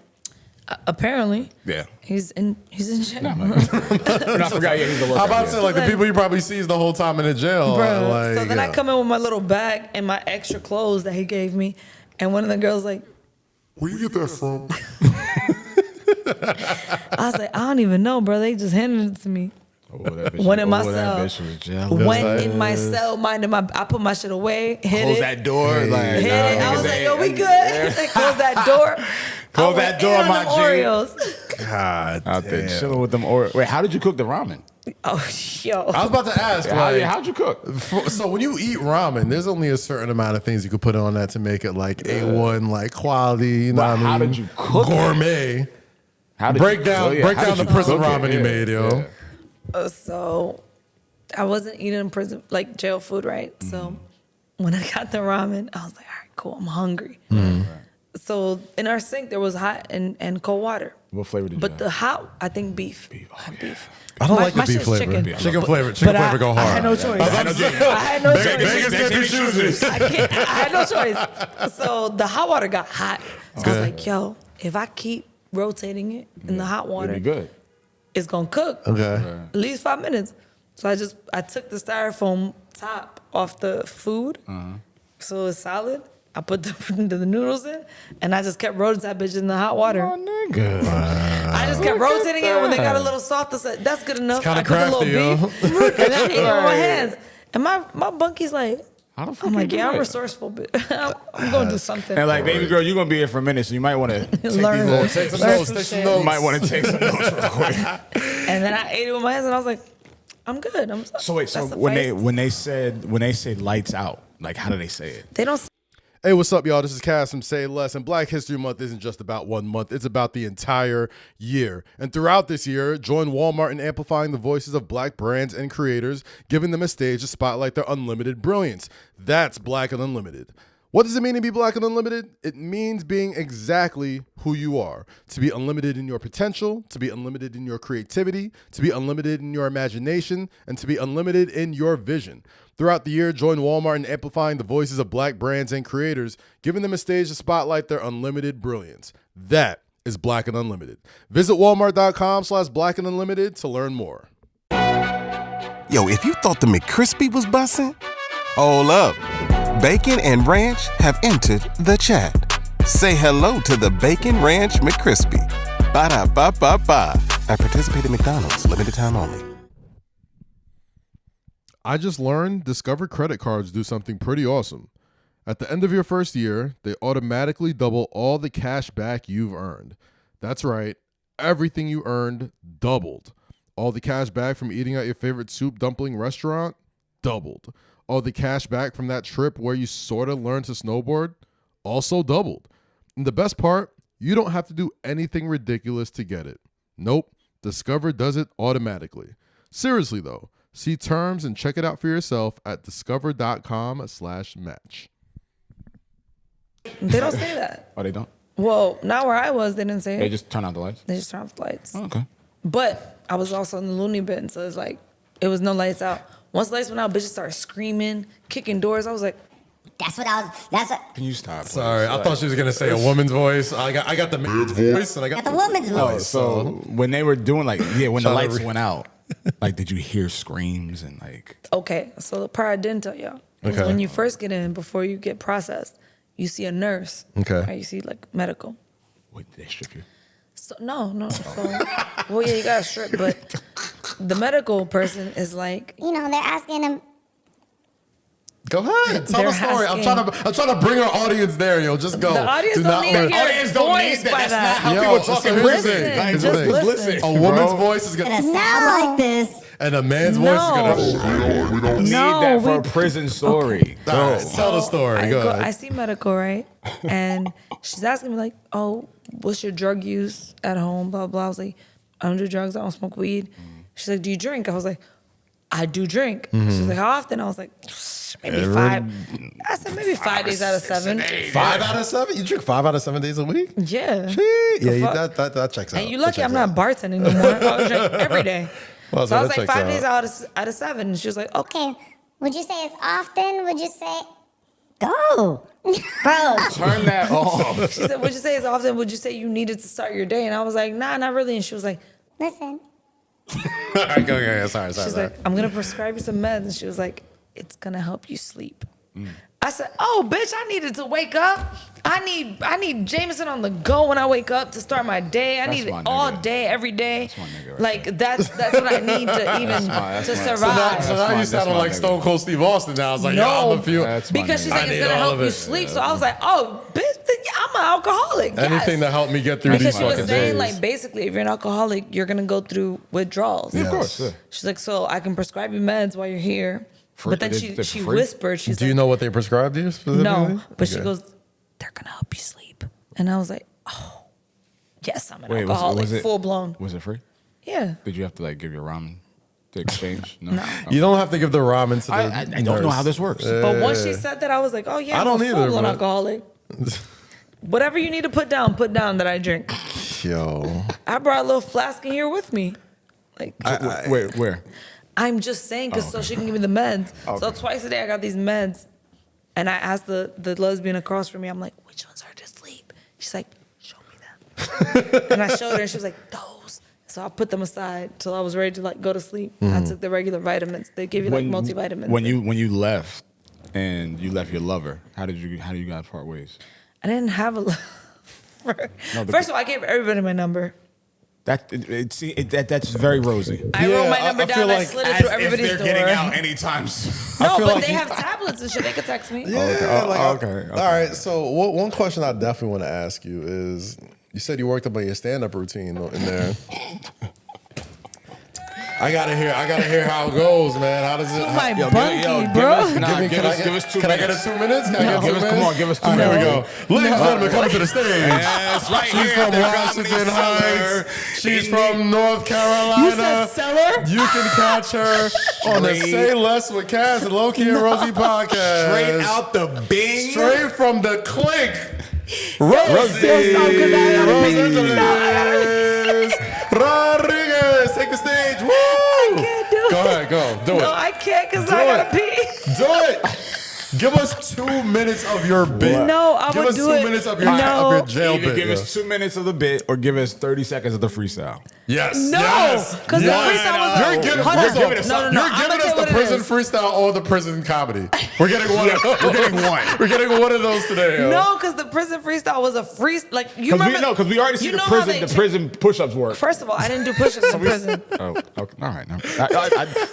S2: Apparently,
S3: Yeah.
S2: he's in jail.
S3: And I forgot. Yeah, he's the worker.
S1: I'm about to say, like, the
S2: then-
S1: people you probably sees the whole time in the jail.
S2: Bro.
S1: Like,
S2: So then I come in with my little bag and my extra clothes that he gave me, and one of the girls like,
S4: Where you get that from?
S2: I was like, I don't even know, bro. They just handed it to me. Went in my cell. Went in my cell, I put my shit away, hit
S3: Close
S2: it.
S3: that door. Like,
S2: I was like, yo, we good. Like, close that door.
S3: Close that door, my G.
S2: Oreos.
S1: God
S3: Out there
S1: damn.
S3: chilling with them Oreos. Wait, how did you cook the ramen?
S2: Oh, yo.
S1: I was about to ask, like,
S3: How'd you cook?
S1: so when you eat ramen, there's only a certain amount of things you could put on that to make it like A1, like quality. You know
S3: But
S1: what I mean?
S3: how did you cook it?
S1: Gourmet. Break down the prison ramen you made, yo.
S2: So I wasn't eating prison, like jail food, right? So when I got the ramen, I was like, all right, cool, I'm hungry. So in our sink, there was hot and cold water.
S3: What flavor did you
S2: But
S3: have?
S2: the hot, I think beef. Beef.
S1: I don't
S2: My-
S1: like
S2: my
S1: the beef
S2: shit's
S1: flavor.
S2: chicken.
S1: Chicken flavor
S2: But
S1: go hard.
S2: I had no choice. I had no choice.
S1: Vegas chooses.
S2: I had no choice. So the hot water got hot. So I was like, yo, if I keep rotating it in the hot water,
S3: It'd be good.
S2: it's gonna cook.
S1: Okay.
S2: At least 5 minutes. So I took the styrofoam top off the food, so it's solid. I put the noodles in, and I just kept rotating that bitch in the hot water.
S3: Nigga.
S2: I just kept rotating it. When they got a little soft, I said, that's good enough.
S1: It's kinda
S2: I put
S1: crafty,
S2: a little beef, and I ate it with my hands. And my bunky's like,
S3: How the fuck
S2: I'm
S3: you
S2: like,
S3: do
S2: yeah, I'm
S3: that?
S2: resourceful, but I'm going to do something.
S3: And like, baby girl, you're gonna be here for a minute, so you might want to take
S2: Learn.
S3: these little
S1: Take some
S2: Learn
S1: notes.
S2: some
S1: Take some
S2: shit.
S1: notes.
S3: You might want to take some notes real quick.
S2: And then I ate it with my hands, and I was like, I'm good.
S3: So wait, so
S2: That's
S3: when they said lights out, like how do they say it?
S2: they don't.
S1: Hey, what's up, y'all? This is Kaz from Say Less, and Black History Month isn't just about 1 month. It's about the entire year. And throughout this year, join Walmart in amplifying the voices of Black brands and creators, giving them a stage to spotlight their unlimited brilliance. That's Black and Unlimited. What does it mean to be Black and Unlimited? It means being exactly who you are. To be unlimited in your potential, to be unlimited in your creativity, to be unlimited in your imagination, and to be unlimited in your vision. Throughout the year, join Walmart in amplifying the voices of Black brands and creators, giving them a stage to spotlight their unlimited brilliance. That is Black and Unlimited. Visit walmart.com/Black and Unlimited to learn more.
S5: Yo, if you thought the McCrispy was bussin', hold up. Bacon and Ranch have entered the chat. Say hello to the Bacon Ranch McCrispy. Ba-da-ba-ba-ba. At participating McDonald's, limited time only.
S1: I just learned Discover credit cards do something pretty awesome. At the end of your first year, they automatically double all the cash back you've earned. That's right, everything you earned doubled. All the cash back from eating at your favorite soup dumpling restaurant doubled. All the cash back from that trip where you sort of learned to snowboard also doubled. And the best part, you don't have to do anything ridiculous to get it. Nope, Discover does it automatically. Seriously though, see terms and check it out for yourself at discover.com/match.
S2: They don't say that.
S3: Oh, they don't.
S2: Well, not where I was. They didn't say it.
S3: They just turn out the lights.
S2: They just turned off the lights.
S3: Oh, okay.
S2: But I was also in the loony bin, so it's like it was no lights out. Once the lights went out, bitches started screaming, kicking doors. I was like,
S6: That's what.
S3: Can you stop? please?
S1: Sorry, I thought she was gonna say a woman's voice. I got the man's voice and I got
S6: Got the woman's
S3: Oh,
S6: voice.
S3: so when they were doing like, when the
S1: Trying to
S3: lights
S1: re-
S3: went out, like, did you hear screams and like?
S2: okay. So the part I didn't tell y'all was
S1: Okay.
S2: when you first get in, before you get processed, you see a nurse.
S1: Okay.
S2: Right? You see like medical.
S3: Wait, did they strip you?
S2: So no. So, well, yeah, you got to strip, but the medical person is like,
S6: You know, they're asking him.
S1: Go ahead, tell
S2: They're
S1: the story. I'm
S2: asking-
S1: trying to bring our audience there, yo. Just go.
S2: The audience
S1: Do
S2: don't
S1: not
S2: need to
S1: learn-
S2: hear
S3: Audience don't need
S2: voice
S3: that.
S2: by
S3: That's
S2: that.
S3: not how
S1: Yo,
S3: people
S1: so
S3: talking.
S1: here's the
S2: Listen,
S1: thing. Here's the
S2: just
S1: thing.
S2: listen.
S1: A woman's
S3: bro.
S1: voice is
S6: Gonna
S1: gonna,
S6: sound like this.
S1: and a man's voice is
S2: No.
S1: gonna.
S4: We don't
S3: Need
S2: No,
S3: that for
S2: we-
S3: a prison story.
S1: All
S3: Go.
S1: right, tell the story.
S2: I,
S1: Go
S2: go,
S1: ahead.
S2: I see medical, right? And she's asking me like, oh, what's your drug use at home? Blah, blah. I was like, I don't do drugs. I don't smoke weed. She's like, do you drink? I was like, I do drink. She's like, how often? I was like, maybe 5. I said, maybe 5 days out of 7.
S1: 5 out of 7? You drink 5 out of 7 days a week?
S2: Yeah.
S1: Yeah,
S2: fuck?
S1: that checks out.
S2: And you
S1: That
S2: lucky I'm
S1: checks
S2: not bartending no more. I was drinking every day.
S1: Well,
S2: So I was
S1: that
S2: like,
S1: checks
S2: 5 days out of 7. And she was like, okay.
S6: Okay, would you say it's often? Would you say, go, bro?
S3: Turn that off.
S2: She said, would you say it's often? Would you say you needed to start your day? And I was like, nah, not really. And she was like,
S6: Listen,
S1: All right, go. Sorry.
S2: she's like, I'm gonna prescribe you some meds. And she was like, it's gonna help you sleep. I I said, "Oh, bitch, I needed to wake up. I need Jameson on the go when I wake up to start my day. I need it all day, every day. Like that's what I need to even to survive."
S1: So now you sounding like Stone Cold Steve Austin. Now I was like, "Yo, I'm a few."
S2: Because she's like, "It's gonna help you sleep." So I was like, "Oh, bitch, I'm an alcoholic."
S1: Anything to help me get through
S2: because
S1: these
S2: she was
S1: fucking
S2: saying
S1: days.
S2: like basically, if you're an alcoholic, you're gonna go through withdrawals.
S1: Of course. Yeah.
S2: She's like, "So I can prescribe you meds while you're here." But then she whispered, she's
S1: Do you know what they prescribed you specifically?
S2: No, but she goes, "They're gonna help you sleep." And I was like, "Oh, yes, I'm an alcoholic,
S3: was it
S2: full blown."
S3: Was it free?
S2: Yeah.
S3: Did you have to like give your ramen to exchange? No.
S1: You don't have to give the ramen to the
S3: I don't know how this works.
S2: But once she said that, I was like, "Oh yeah,
S1: I don't
S2: I'm a
S1: either,
S2: full blown
S1: but-
S2: alcoholic." Whatever you need to put down that I drink.
S1: Yo.
S2: I brought a little flask in here with me. Like,
S3: Wait, where?
S2: I'm just saying, because so she can give me the meds. So twice a day I got these meds. And I asked the lesbian across from me, I'm like, "Which ones are to sleep?" She's like, "Show me them." And I showed her and she was like, "Those." So I put them aside till I was ready to like go to sleep. I took the regular vitamins. They give you like multivitamins.
S3: When you left and you left your lover, how did you guys part ways?
S2: I didn't have a First of all, I gave everybody my number.
S3: That's very Rosy.
S2: I wrote my
S1: I
S2: number
S1: feel
S2: down. I
S1: like
S2: slid it through everybody's door.
S3: Getting out anytime soon.
S2: No,
S1: feel
S2: but
S1: like
S2: they
S1: you-
S2: have tablets and shit. They could text me.
S1: Yeah,
S3: okay.
S1: All right. So one question I definitely want to ask you is, you said you worked up on your stand-up routine in there. I gotta hear how it goes, man. How does it?
S2: My
S3: Yo,
S2: bunkie, bro.
S3: Give us 2 minutes.
S1: Can I get a 2 minutes? Can I get 2 minutes?
S3: Come on, give us 2
S1: All right,
S3: minutes.
S1: here we go. Ladies and gentlemen, coming to the stage.
S3: Yes, right
S1: She's
S3: here
S1: from
S3: at the
S1: Washington
S3: Comedy Cellar.
S1: Heights. She's
S3: In
S1: from North Carolina.
S2: You said Cellar?
S1: You can catch her on the Say Less with KAZ and Low-Key and Rosy podcast.
S3: Straight out the Bing.
S1: Straight from the click.
S2: Rosy.
S1: Rodriguez, take the stage. Woo!
S2: I can't do it.
S1: Go ahead, go. Do
S2: No,
S1: it.
S2: I can't because
S1: Do
S2: I gotta
S1: it.
S2: pee.
S1: Do it. Give us 2 minutes of your bit.
S2: No, I
S1: Give
S2: would
S1: us
S2: do
S1: 2
S2: it.
S1: minutes of your,
S2: No.
S1: of your jail
S3: Either
S1: bit.
S3: give
S1: yeah.
S3: us 2 minutes of the bit or give us 30 seconds of the freestyle.
S1: Yes.
S2: No,
S1: yes,
S2: because the
S1: yes.
S2: freestyle was
S1: You're
S2: like,
S1: giving,
S2: hold
S1: you're
S2: on.
S1: giving us,
S2: No,
S1: you're
S2: I'm
S1: giving
S2: gonna
S1: us
S2: tell you
S1: the
S2: what it
S1: prison
S2: is.
S1: freestyle or the prison comedy. We're getting one. We're getting one. We're getting one of those today. Yo.
S2: No, because the prison freestyle was a free. Like you
S3: Because
S2: remember?
S3: because we already see
S2: you
S3: the
S2: know how
S3: prison
S2: they
S3: push-ups work.
S2: First of all, I didn't do push-ups in prison.
S3: Oh, okay. All right. No.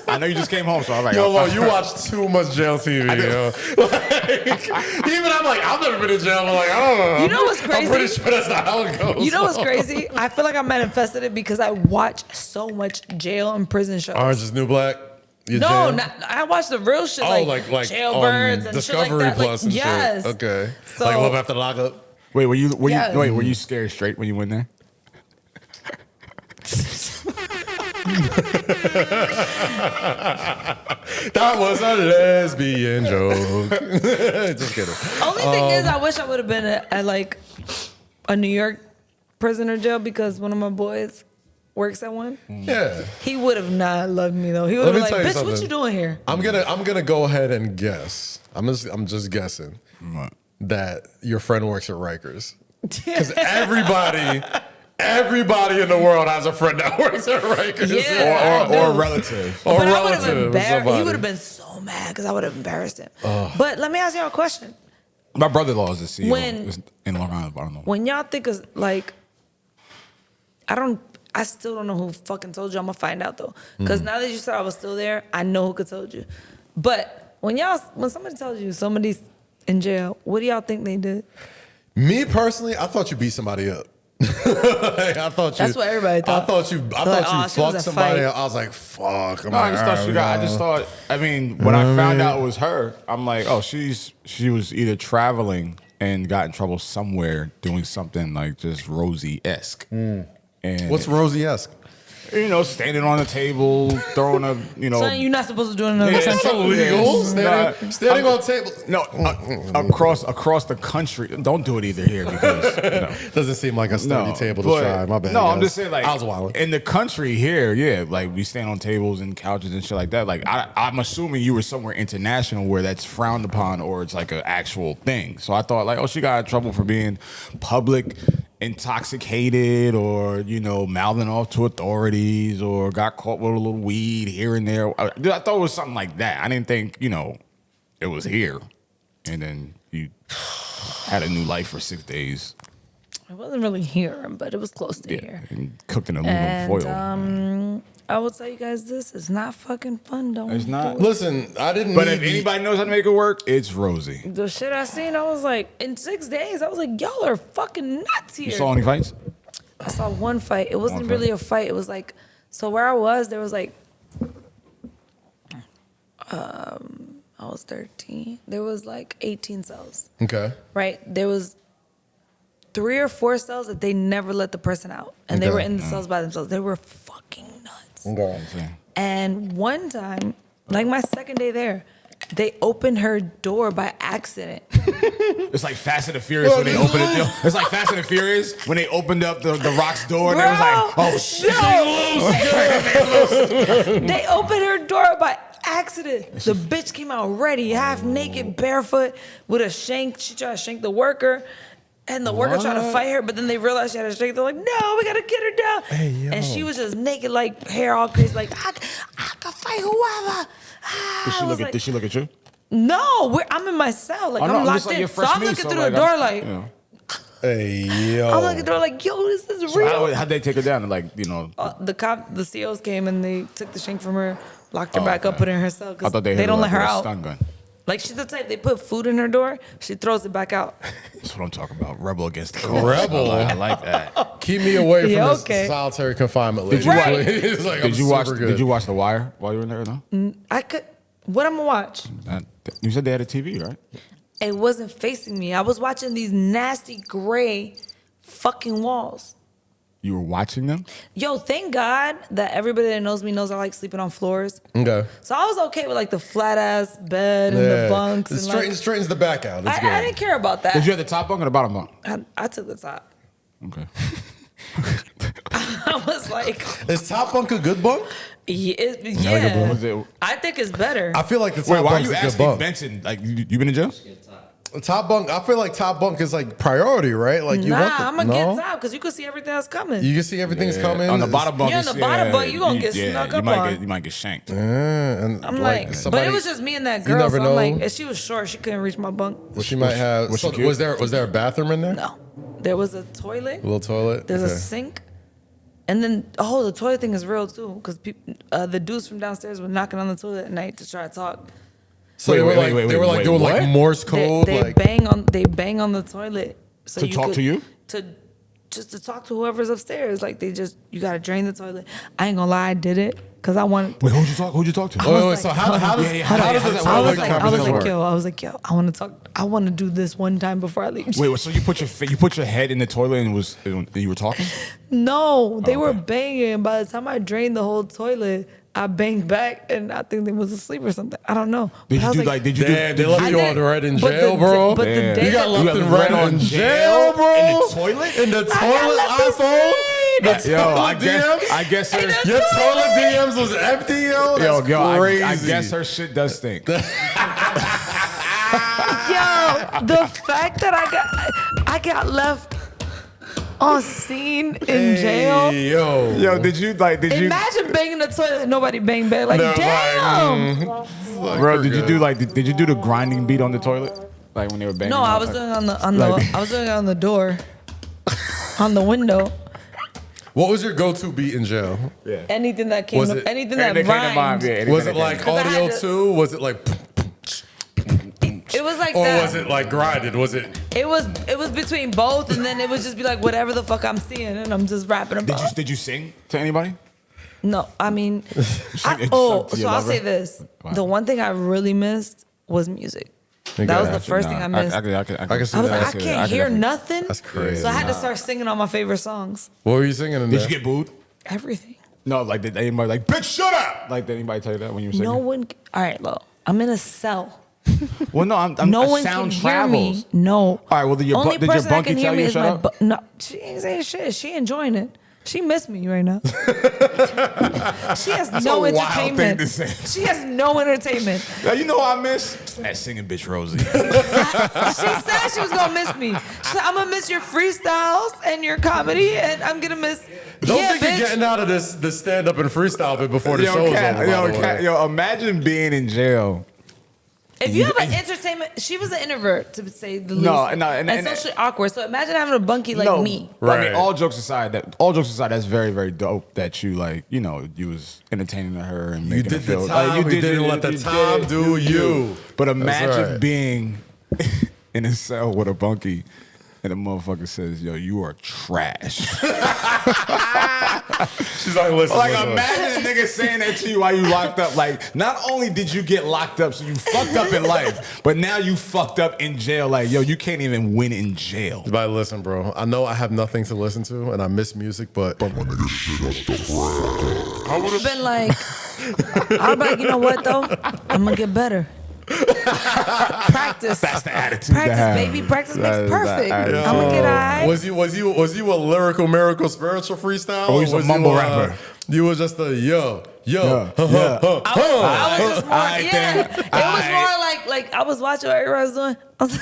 S3: I know you just came home, so I was like,
S1: Yo, Lo, you watch too much jail TV, yo. Like, even I'm like, I've never been in jail. I'm like, I don't know.
S2: You know what's crazy?
S1: I'm pretty sure that's not how it goes.
S2: You know what's crazy? I feel like I manifested it because I watch so much jail and prison shows.
S1: Orange is New Black? You
S2: No,
S1: jail?
S2: not, I watch the real shit.
S1: Oh,
S2: like
S1: like
S2: jailbirds and
S1: Discovery
S2: shit like that.
S1: Plus
S2: like,
S1: and
S2: yes.
S1: shit. Okay.
S2: So-
S1: like Love After Lockup?
S3: Wait, were
S2: Yes.
S3: you scared straight when you went there?
S1: That was a lesbian joke. Just kidding.
S2: Only thing is, I wish I would have been at like a New York prison or jail because one of my boys works at one.
S1: Yeah.
S2: He would have not loved me though. He would have
S1: me
S2: been like,
S1: tell you
S2: "Bitch, what
S1: something.
S2: you doing here?"
S1: I'm gonna go ahead and guess. I'm just guessing that your friend works at Rikers. Because everybody in the world has a friend that works at Rikers.
S2: Yeah.
S3: Or a relative.
S1: Or
S2: But I would have
S1: relative. or
S2: embarrassed. He
S1: somebody.
S2: would have been so mad because I would have embarrassed him. But let me ask y'all a question.
S3: My brother-in-law is the CEO
S2: When-
S3: in Long Island. I don't know.
S2: When y'all think of like, I still don't know who fucking told you. I'm gonna find out though. Because now that you said I was still there, I know who could told you. But when somebody tells you somebody's in jail, what do y'all think they did?
S1: Me personally, I thought you beat somebody up. Like, I thought
S2: That's what everybody thought.
S1: I thought you
S2: like, "Oh, she was
S1: fucked
S2: a
S1: somebody
S2: fight."
S1: up. I was like, fuck. I'm
S3: No, I
S1: like,
S3: just thought
S1: all right,
S3: I just thought. I mean, when I found out it was her, I'm like, oh, she was either traveling and got in trouble somewhere doing something like just Rosy-esque. And
S1: What's Rosy-esque?
S3: standing on the table, throwing a
S2: Something you're not supposed to do in another
S3: Yeah.
S2: country.
S1: Illegal?
S3: Nah,
S1: Standing on table.
S3: no across the country. Don't do it either here because no.
S1: Doesn't seem like a sturdy table to
S3: but-
S1: try. My bad.
S3: No, I'm
S1: guys.
S3: just saying, like,
S1: I was wilding.
S3: in the country here, yeah, like we stand on tables and couches and shit like that. Like, I'm assuming you were somewhere international where that's frowned upon or it's like an actual thing. So I thought, like, oh, she got in trouble for being public intoxicated or mouthing off to authorities or got caught with a little weed here and there. I thought it was something like that. I didn't think it was here. and then you had a new life for 6 days.
S2: It wasn't really here, but it was close to here.
S3: And cooked in aluminum foil.
S2: I will tell you guys this is not fucking fun. Don't
S3: It's not.
S1: Listen, I didn't.
S3: But
S1: need
S3: if anybody knows how to make it work, it's Rosy.
S2: the shit I seen. I was like, in 6 days, I was like, y'all are fucking nuts here.
S3: You saw any fights?
S2: I saw one fight. It wasn't
S3: One
S2: really
S3: fight.
S2: a fight. It was like, so where I was, there was like, I was 13. There was like 18 cells,
S1: Okay.
S2: right? There was 3 or 4 cells that they never let the person out. And they
S1: Okay.
S2: were in the cells by themselves. They were fucking nuts.
S1: Okay.
S2: And one time, like my second day there, they opened her door by accident.
S3: It's like Fast and the Furious when they opened it. Yo, it's like Fast and the Furious when they opened up the Rock's door and they was like, oh shit.
S2: They opened her door by accident. The bitch came out ready, half naked, barefoot, with a shank. She tried to shank the worker. And the worker tried to fight her, but then they realized she had a shank. They're like, no, we gotta get her down.
S1: Hey, yo.
S2: And she was just naked, like hair all crazy, like, I can fight whoever.
S3: Did she look at you?
S2: No, I'm in my cell. Like,
S3: Oh, no,
S2: I'm
S3: I'm
S2: locked
S3: just like
S2: in.
S3: your
S2: So
S3: fresh
S2: I'm
S3: meat,
S2: looking
S3: so
S2: through
S3: like,
S2: the door,
S3: I'm-
S2: like,
S3: you know.
S1: Hey, yo.
S2: I'm looking through the door, like, yo, this is
S3: So
S2: real.
S3: how'd they take her down? And like, you know,
S2: The COs came and they took the shank from her, locked her back up,
S3: okay.
S2: put her in her cell
S3: I
S2: because
S3: thought
S2: they
S3: hit
S2: don't
S3: like
S2: let her
S3: with a
S2: out.
S3: stun gun.
S2: Like, she's the type, they put food in her door, she throws it back out.
S3: That's what I'm talking about. Rebel against the cause.
S1: Rebel.
S3: I like that.
S1: Keep me away from
S2: Yeah,
S1: this
S2: okay.
S1: solitary confinement.
S3: Did you
S1: lady.
S2: Right.
S1: It's like, I'm
S3: Did you watch?
S1: super good.
S3: Did you watch The Wire while you were in there? No.
S2: I could, what I'm gonna watch?
S3: You said they had a TV, right?
S2: It wasn't facing me. I was watching these nasty gray fucking walls.
S3: You were watching them.
S2: Yo, thank God that everybody that knows me knows I like sleeping on floors.
S1: Okay.
S2: So I was okay with like the flat ass bed and the bunks.
S1: It
S2: And
S1: straightens the back out. It's
S2: I
S1: good.
S2: didn't care about that.
S3: Did you have the top bunk or the bottom bunk?
S2: I took the top.
S3: Okay.
S2: I was like,
S1: Is top bunk a good bunk?
S2: yeah.
S3: Was it-
S2: I think it's better.
S1: I feel like the top
S3: Wait, why are
S1: bunk's
S3: you
S1: a good
S3: asking
S1: bunk.
S3: Benson? Like, you been in jail?
S1: Top bunk. I feel like top bunk is like priority, right? Like you
S2: Nah,
S1: want the,
S2: I'm gonna
S1: no?
S2: get top because you can see everything that's coming.
S1: You can see everything's coming.
S3: On the bottom bunk.
S2: Yeah, on the bottom bunk, you gonna get snuck up on.
S3: You might get shanked.
S1: And
S2: I'm like, but
S1: somebody-
S2: it was just me and that
S1: you
S2: girl.
S1: never
S2: So
S1: know.
S2: I'm like, if she was short, she couldn't reach my bunk.
S1: She might have.
S3: was
S1: So
S3: she cute?
S1: was there a bathroom in there?
S2: No, there was a toilet.
S1: A little toilet.
S2: There's a
S1: Okay.
S2: sink. And then, the toilet thing is real too, because the dudes from downstairs were knocking on the toilet at night to try to talk.
S1: So they were like doing
S3: what?
S1: like Morse code.
S2: They
S1: like,
S2: bang on the toilet so
S3: To talk to you?
S2: to talk to whoever's upstairs. Like you gotta drain the toilet. I ain't gonna lie, I did it because I wanted.
S3: Wait, who'd you talk to?
S1: wait, so how does
S3: how does
S1: the
S3: that
S2: I was
S1: toilet
S2: like,
S1: conversation work?
S2: I was like, yo, I want to talk. I want to do this one time before I leave.
S3: Wait, so you put your head in the toilet and you were talking?
S2: No, they were banging. By the time I drained the whole toilet, I banged back, and I think they was asleep or something. I don't know.
S3: Did
S2: But I
S3: you
S2: was
S3: do like? Did you do?
S1: Damn,
S3: did
S1: they left
S2: I
S1: you
S2: did-
S1: on red in
S2: but
S1: jail,
S2: the-
S1: bro.
S2: but the
S3: Damn.
S2: day
S1: You got
S2: that-
S1: left
S3: got
S1: in
S3: red
S1: red
S3: on
S1: in
S3: jail?
S1: jail, bro.
S3: In the toilet?
S1: In the
S2: got
S1: toilet
S2: left
S1: iPhone. The
S3: Yo,
S1: toilet DMs.
S3: I guess her.
S1: Your toilet DMs was empty, yo. That's crazy.
S3: I guess her shit does stink.
S2: Yo, the fact that I got left on scene in jail.
S1: Yo.
S3: Yo, did you?
S2: Imagine banging the toilet and nobody bang back. Like,
S1: No, like,
S2: damn.
S3: Bro, did you do did you do the grinding beat on the toilet? Like when they were banging?
S2: No, I was doing it on the
S3: Like-
S2: I was doing it on the door, on the window.
S1: What was your go-to beat in jail?
S2: Anything that came,
S1: Was it-
S2: anything that
S3: Anything came to mind,
S2: rhymed.
S3: yeah, anything
S1: Was
S3: that
S1: it
S3: came
S1: like
S3: to
S2: Cause I had
S1: audio
S2: to-
S1: too? Was it like,
S2: It was like
S1: or
S2: that.
S1: was it like grinded? Was it?
S2: It was between both, and then it would just be like whatever the fuck I'm seeing, and I'm just rapping about.
S3: Did you sing to anybody?
S2: No, I mean,
S3: to your
S2: so I'll
S3: lover?
S2: say this:
S3: Wow.
S2: the one thing I really missed was music. That was the first thing I missed.
S1: I can see
S2: I was
S1: that.
S2: like, I can't hear nothing.
S1: That's crazy.
S2: So I had to start singing all my favorite songs.
S1: What were you singing in
S3: Did
S1: there?
S3: you get booed?
S2: Everything.
S3: No, like did anybody like bitch shut up? Like did anybody tell you that when you were singing?
S2: No one. All right, Lo. I'm in a cell.
S3: Well, no, I'm
S2: No
S3: a
S2: one
S3: sound
S2: can
S3: travels.
S2: hear me. No.
S3: All right, well, did your
S2: Only
S3: did your
S2: person that
S3: bunkie
S2: can hear
S3: tell
S2: me
S3: you
S2: is
S3: shut
S2: my
S3: up?
S2: No, she ain't saying shit. She enjoying it. She missed me right now. She has no
S3: a wild
S2: entertainment.
S3: thing to say.
S2: She has no entertainment.
S3: Yeah, you know what I miss? That singing bitch Rosy.
S2: She said she was gonna miss me. She said, I'm gonna miss your freestyles and your comedy, and I'm gonna miss.
S1: Don't
S2: yeah,
S1: think
S2: bitch.
S1: you're getting out of this stand up and freestyle bit before the show's over. by the way.
S3: Imagine being in jail.
S2: If you have an entertainment, she was an introvert to say the least.
S3: And
S2: socially awkward. So imagine having a bunkie like me.
S3: Right. I mean, all jokes aside, that's very, very dope that you you was entertaining her and making her feel.
S1: You didn't let the time do you.
S3: But imagine being in a cell with a bunkie. And the motherfucker says, "Yo, you are trash."
S1: She's like, listen.
S3: Imagine a nigga saying that to you while you locked up. Like, not only did you get locked up, so you fucked up in life, but now you fucked up in jail. Like, yo, you can't even win in jail.
S1: She's like, listen, bro. I know I have nothing to listen to, and I miss music, but
S2: I would have been like, I'd be like, you know what though? I'm gonna get better. Practice.
S3: That's the attitude.
S2: Practice, baby. Practice makes perfect. I'm gonna get alright.
S1: Was you a lyrical, miracle, spiritual freestyle?
S3: Or was you a mumble rapper?
S1: You was just a yo.
S2: I was just more, It was more like I was watching what everybody was doing. I was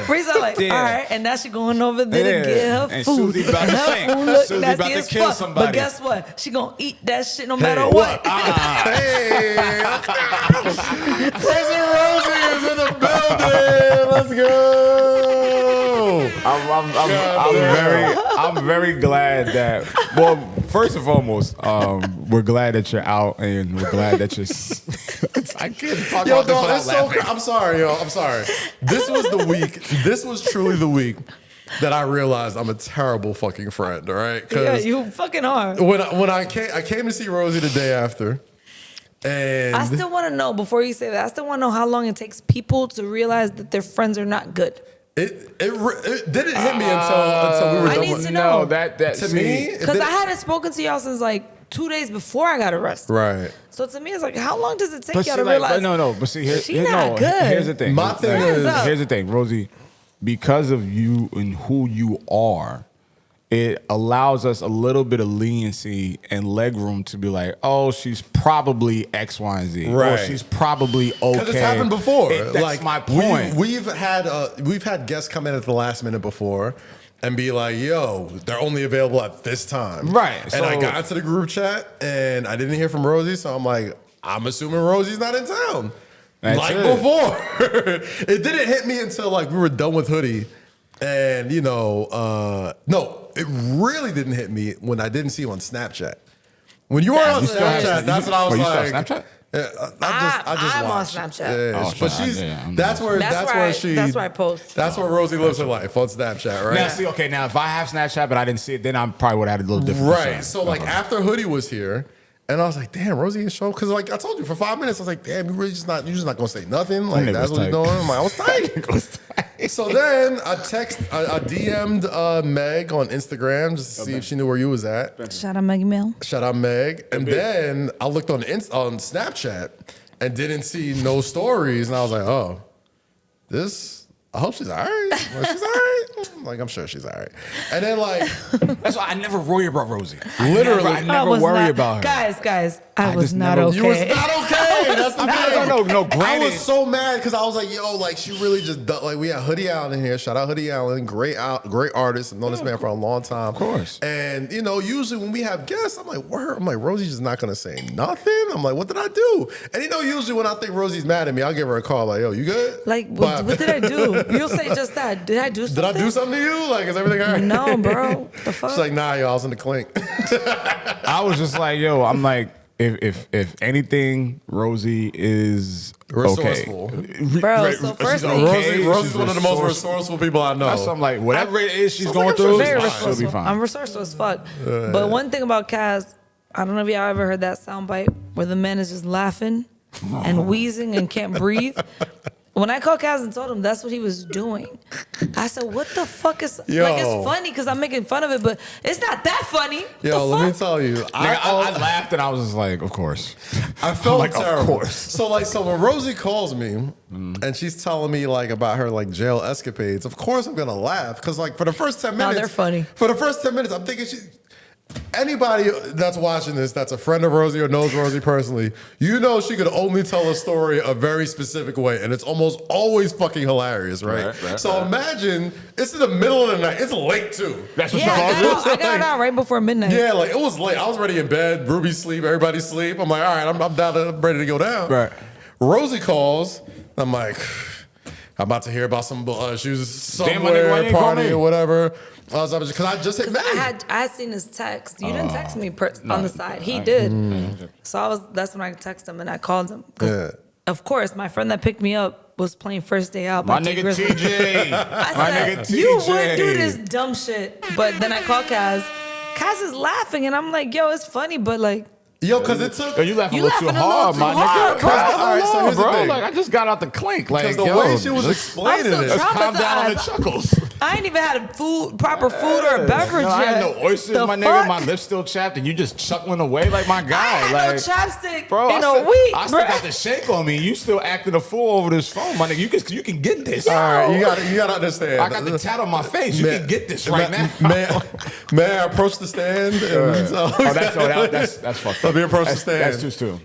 S2: freestyle like, all right, and now she going over there to get her
S3: and
S2: food.
S3: Susie about to sing. Susie about to kill somebody.
S2: But guess what? She gonna eat that shit no matter what.
S1: Hey, President Rosy is in the building. Let's go.
S3: I'm very glad that. Well, first and foremost, we're glad that you're out, and we're glad that you're. I can't talk about this without laughing.
S1: I'm sorry, yo. I'm sorry. This was the week. This was truly the week that I realized I'm a terrible fucking friend. All right,
S2: Yeah, you fucking are.
S1: When I came to see Rosy the day after, and
S2: I still want to know before you say that. I still want to know how long it takes people to realize that their friends are not good.
S1: It didn't hit me until we were
S2: I
S1: done
S2: need
S1: with
S2: to know.
S3: No, that
S1: to me,
S2: Because I hadn't spoken to y'all since like 2 days before I got arrested.
S1: right.
S2: So to me, it's like, how long does it take
S3: But
S2: y'all
S3: see,
S2: to realize?
S3: but see,
S2: she not good.
S3: Here's the thing.
S1: My thing is,
S3: here's the thing, Rosie. Because of you and who you are, it allows us a little bit of leniency and legroom to be like, oh, she's probably X, Y, and Z.
S1: Right.
S3: Or she's probably okay.
S1: Because it's happened before.
S3: That's my point.
S1: We've had guests come in at the last minute before and be like, yo, they're only available at this time.
S3: Right.
S1: And
S3: So-
S1: I got into the group chat and I didn't hear from Rosy, so I'm like, I'm assuming Rosy's not in town.
S3: That's
S1: like
S3: it.
S1: before. It didn't hit me until like we were done with Hoodie. And no, it really didn't hit me when I didn't see you on Snapchat. When you were on Snapchat, that's what I was
S3: you
S1: like.
S3: still have Snapchat?
S2: I'm on
S1: watched.
S2: Snapchat.
S1: Yeah,
S3: Oh,
S1: but
S3: shit,
S1: she's
S3: I'm
S1: that's where
S2: I post.
S1: That's where Rosy lives her life on Snapchat, right?
S3: Now, see, okay, now if I have Snapchat but I didn't see it, then I probably would have had a little different
S1: Right.
S3: concern.
S1: So like after Hoodie was here, and I was like, damn, Rosy is show because like I told you for 5 minutes, I was like, damn, you're just not gonna say nothing. Like
S3: nigga
S1: that's
S3: was
S1: what you're
S3: tight.
S1: doing. I'm like, I was tight. So then I DM'd Meg on Instagram just to see if she knew where you was at.
S2: Shout out Maggie Mill.
S1: Shout out Meg. And then I looked on Snapchat and didn't see no stories, and I was like, oh, I hope she's all right. Well, she's all right. Like, I'm sure she's all right. And then, like,
S3: That's why I never worry about Rosie.
S1: Literally.
S3: I never worry about her.
S2: Guys, I was
S3: just
S2: not
S3: never-
S2: okay.
S1: you was not okay. That's the thing.
S3: No,
S1: I
S3: granted.
S1: was so mad because I was like, yo, like, she really just, like, we had Hoodie Allen here. Shout out Hoodie Allen. Great artist. I've known this man for a long time. Of
S3: course.
S1: And, usually when we have guests, I'm like, word. I'm like, Rosie's just not going to say nothing. I'm like, what did I do? And, usually when I think Rosie's mad at me, I'll give her a call, like, yo, you good?
S2: Like, what did I do? You'll say just that. Did I do something?
S1: Did I do something to you? Like, is everything all right?
S2: No, bro. The fuck?
S1: She's like, nah, yo, I was in the clink.
S3: I was just like, yo, I'm like, if anything, Rosie is
S1: Resourceful.
S3: okay.
S2: Bro, so first thing-
S1: Rosie's one of the most resourceful people I know.
S3: That's I'm like, whatever it is she's
S1: Sounds
S3: going
S1: like
S3: through,
S2: Very
S3: she'll
S2: resourceful.
S3: be fine.
S2: I'm resourceful as fuck. But one thing about KAZ, I don't know if y'all ever heard that soundbite where the man is just laughing and wheezing and can't breathe. When I called KAZ and told him that's what he was doing, I said, what the fuck is...
S1: Yo.
S2: Like, it's funny because I'm making fun of it, but it's not that funny.
S1: Yo,
S2: The
S1: let me
S2: fuck?
S1: tell you.
S3: I laughed and I was just like, of course.
S1: I felt
S3: like, of
S1: terrible.
S3: course.
S1: So when Rosie calls me and she's telling me like about her like jail escapades, of course I'm gonna laugh because like for the first 10 minutes,
S2: they're funny.
S1: For the first 10 minutes, I'm thinking anybody that's watching this that's a friend of Rosie or knows Rosie personally, she could only tell a story a very specific way, and it's almost always fucking hilarious, right? So imagine it's in the middle of the night. It's late too.
S3: That's what
S2: Yeah, I got it out right before midnight.
S1: Yeah, like it was late. I was already in bed. Ruby's sleep. Everybody's sleep. I'm like, all right, I'm down. I'm ready to go down.
S3: Right.
S1: Rosy calls. I'm like, I'm about to hear about some. She was
S3: Damn, my nigga, why
S1: somewhere
S3: you ain't call
S1: party
S3: me?
S1: or whatever. Because I just hit
S2: I had seen his text. You didn't text me on the side. He did. So that's when I texted him and I called him.
S1: Yeah.
S2: Of course, my friend that picked me up was playing First Day Out.
S3: My
S2: by T.
S3: nigga
S2: Grizzly.
S3: TJ.
S2: I
S3: My
S2: said,
S3: nigga
S2: you
S3: TJ.
S2: would do this dumb shit. But then I called Kaz. Kaz is laughing and I'm like, yo, it's funny, but like,
S1: Yo, because it took.
S3: Yo, you laughing a
S2: You
S3: little too
S2: laughing a little
S3: hard,
S2: too
S3: my
S2: hard,
S3: nigga.
S2: bro.
S1: All right, so here's the
S3: bro.
S1: thing.
S3: Like, I just got out the clink. Like,
S1: Because the
S3: yo,
S1: way she was
S3: let's
S1: explaining
S2: I'm
S1: it.
S2: so
S3: calm down on the
S2: traumatized.
S3: chuckles.
S2: I ain't even had proper food or a beverage
S3: No, I
S2: yet.
S3: had no oysters,
S2: The
S3: my nigga.
S2: fuck?
S3: My lips still chapped, and you just chuckling away like my guy.
S2: I had
S3: like,
S2: no chapstick
S3: bro,
S2: in
S3: I
S2: a week,
S3: I still
S2: bro.
S3: got the shake on me. You still acting a fool over this phone, my nigga. You can get this.
S1: All right, you gotta understand.
S3: I got the tat on my face. You can get this right now.
S1: May I approach the stand? And
S3: That's fucked up.
S1: Let me approach the stand.
S3: That's too soon.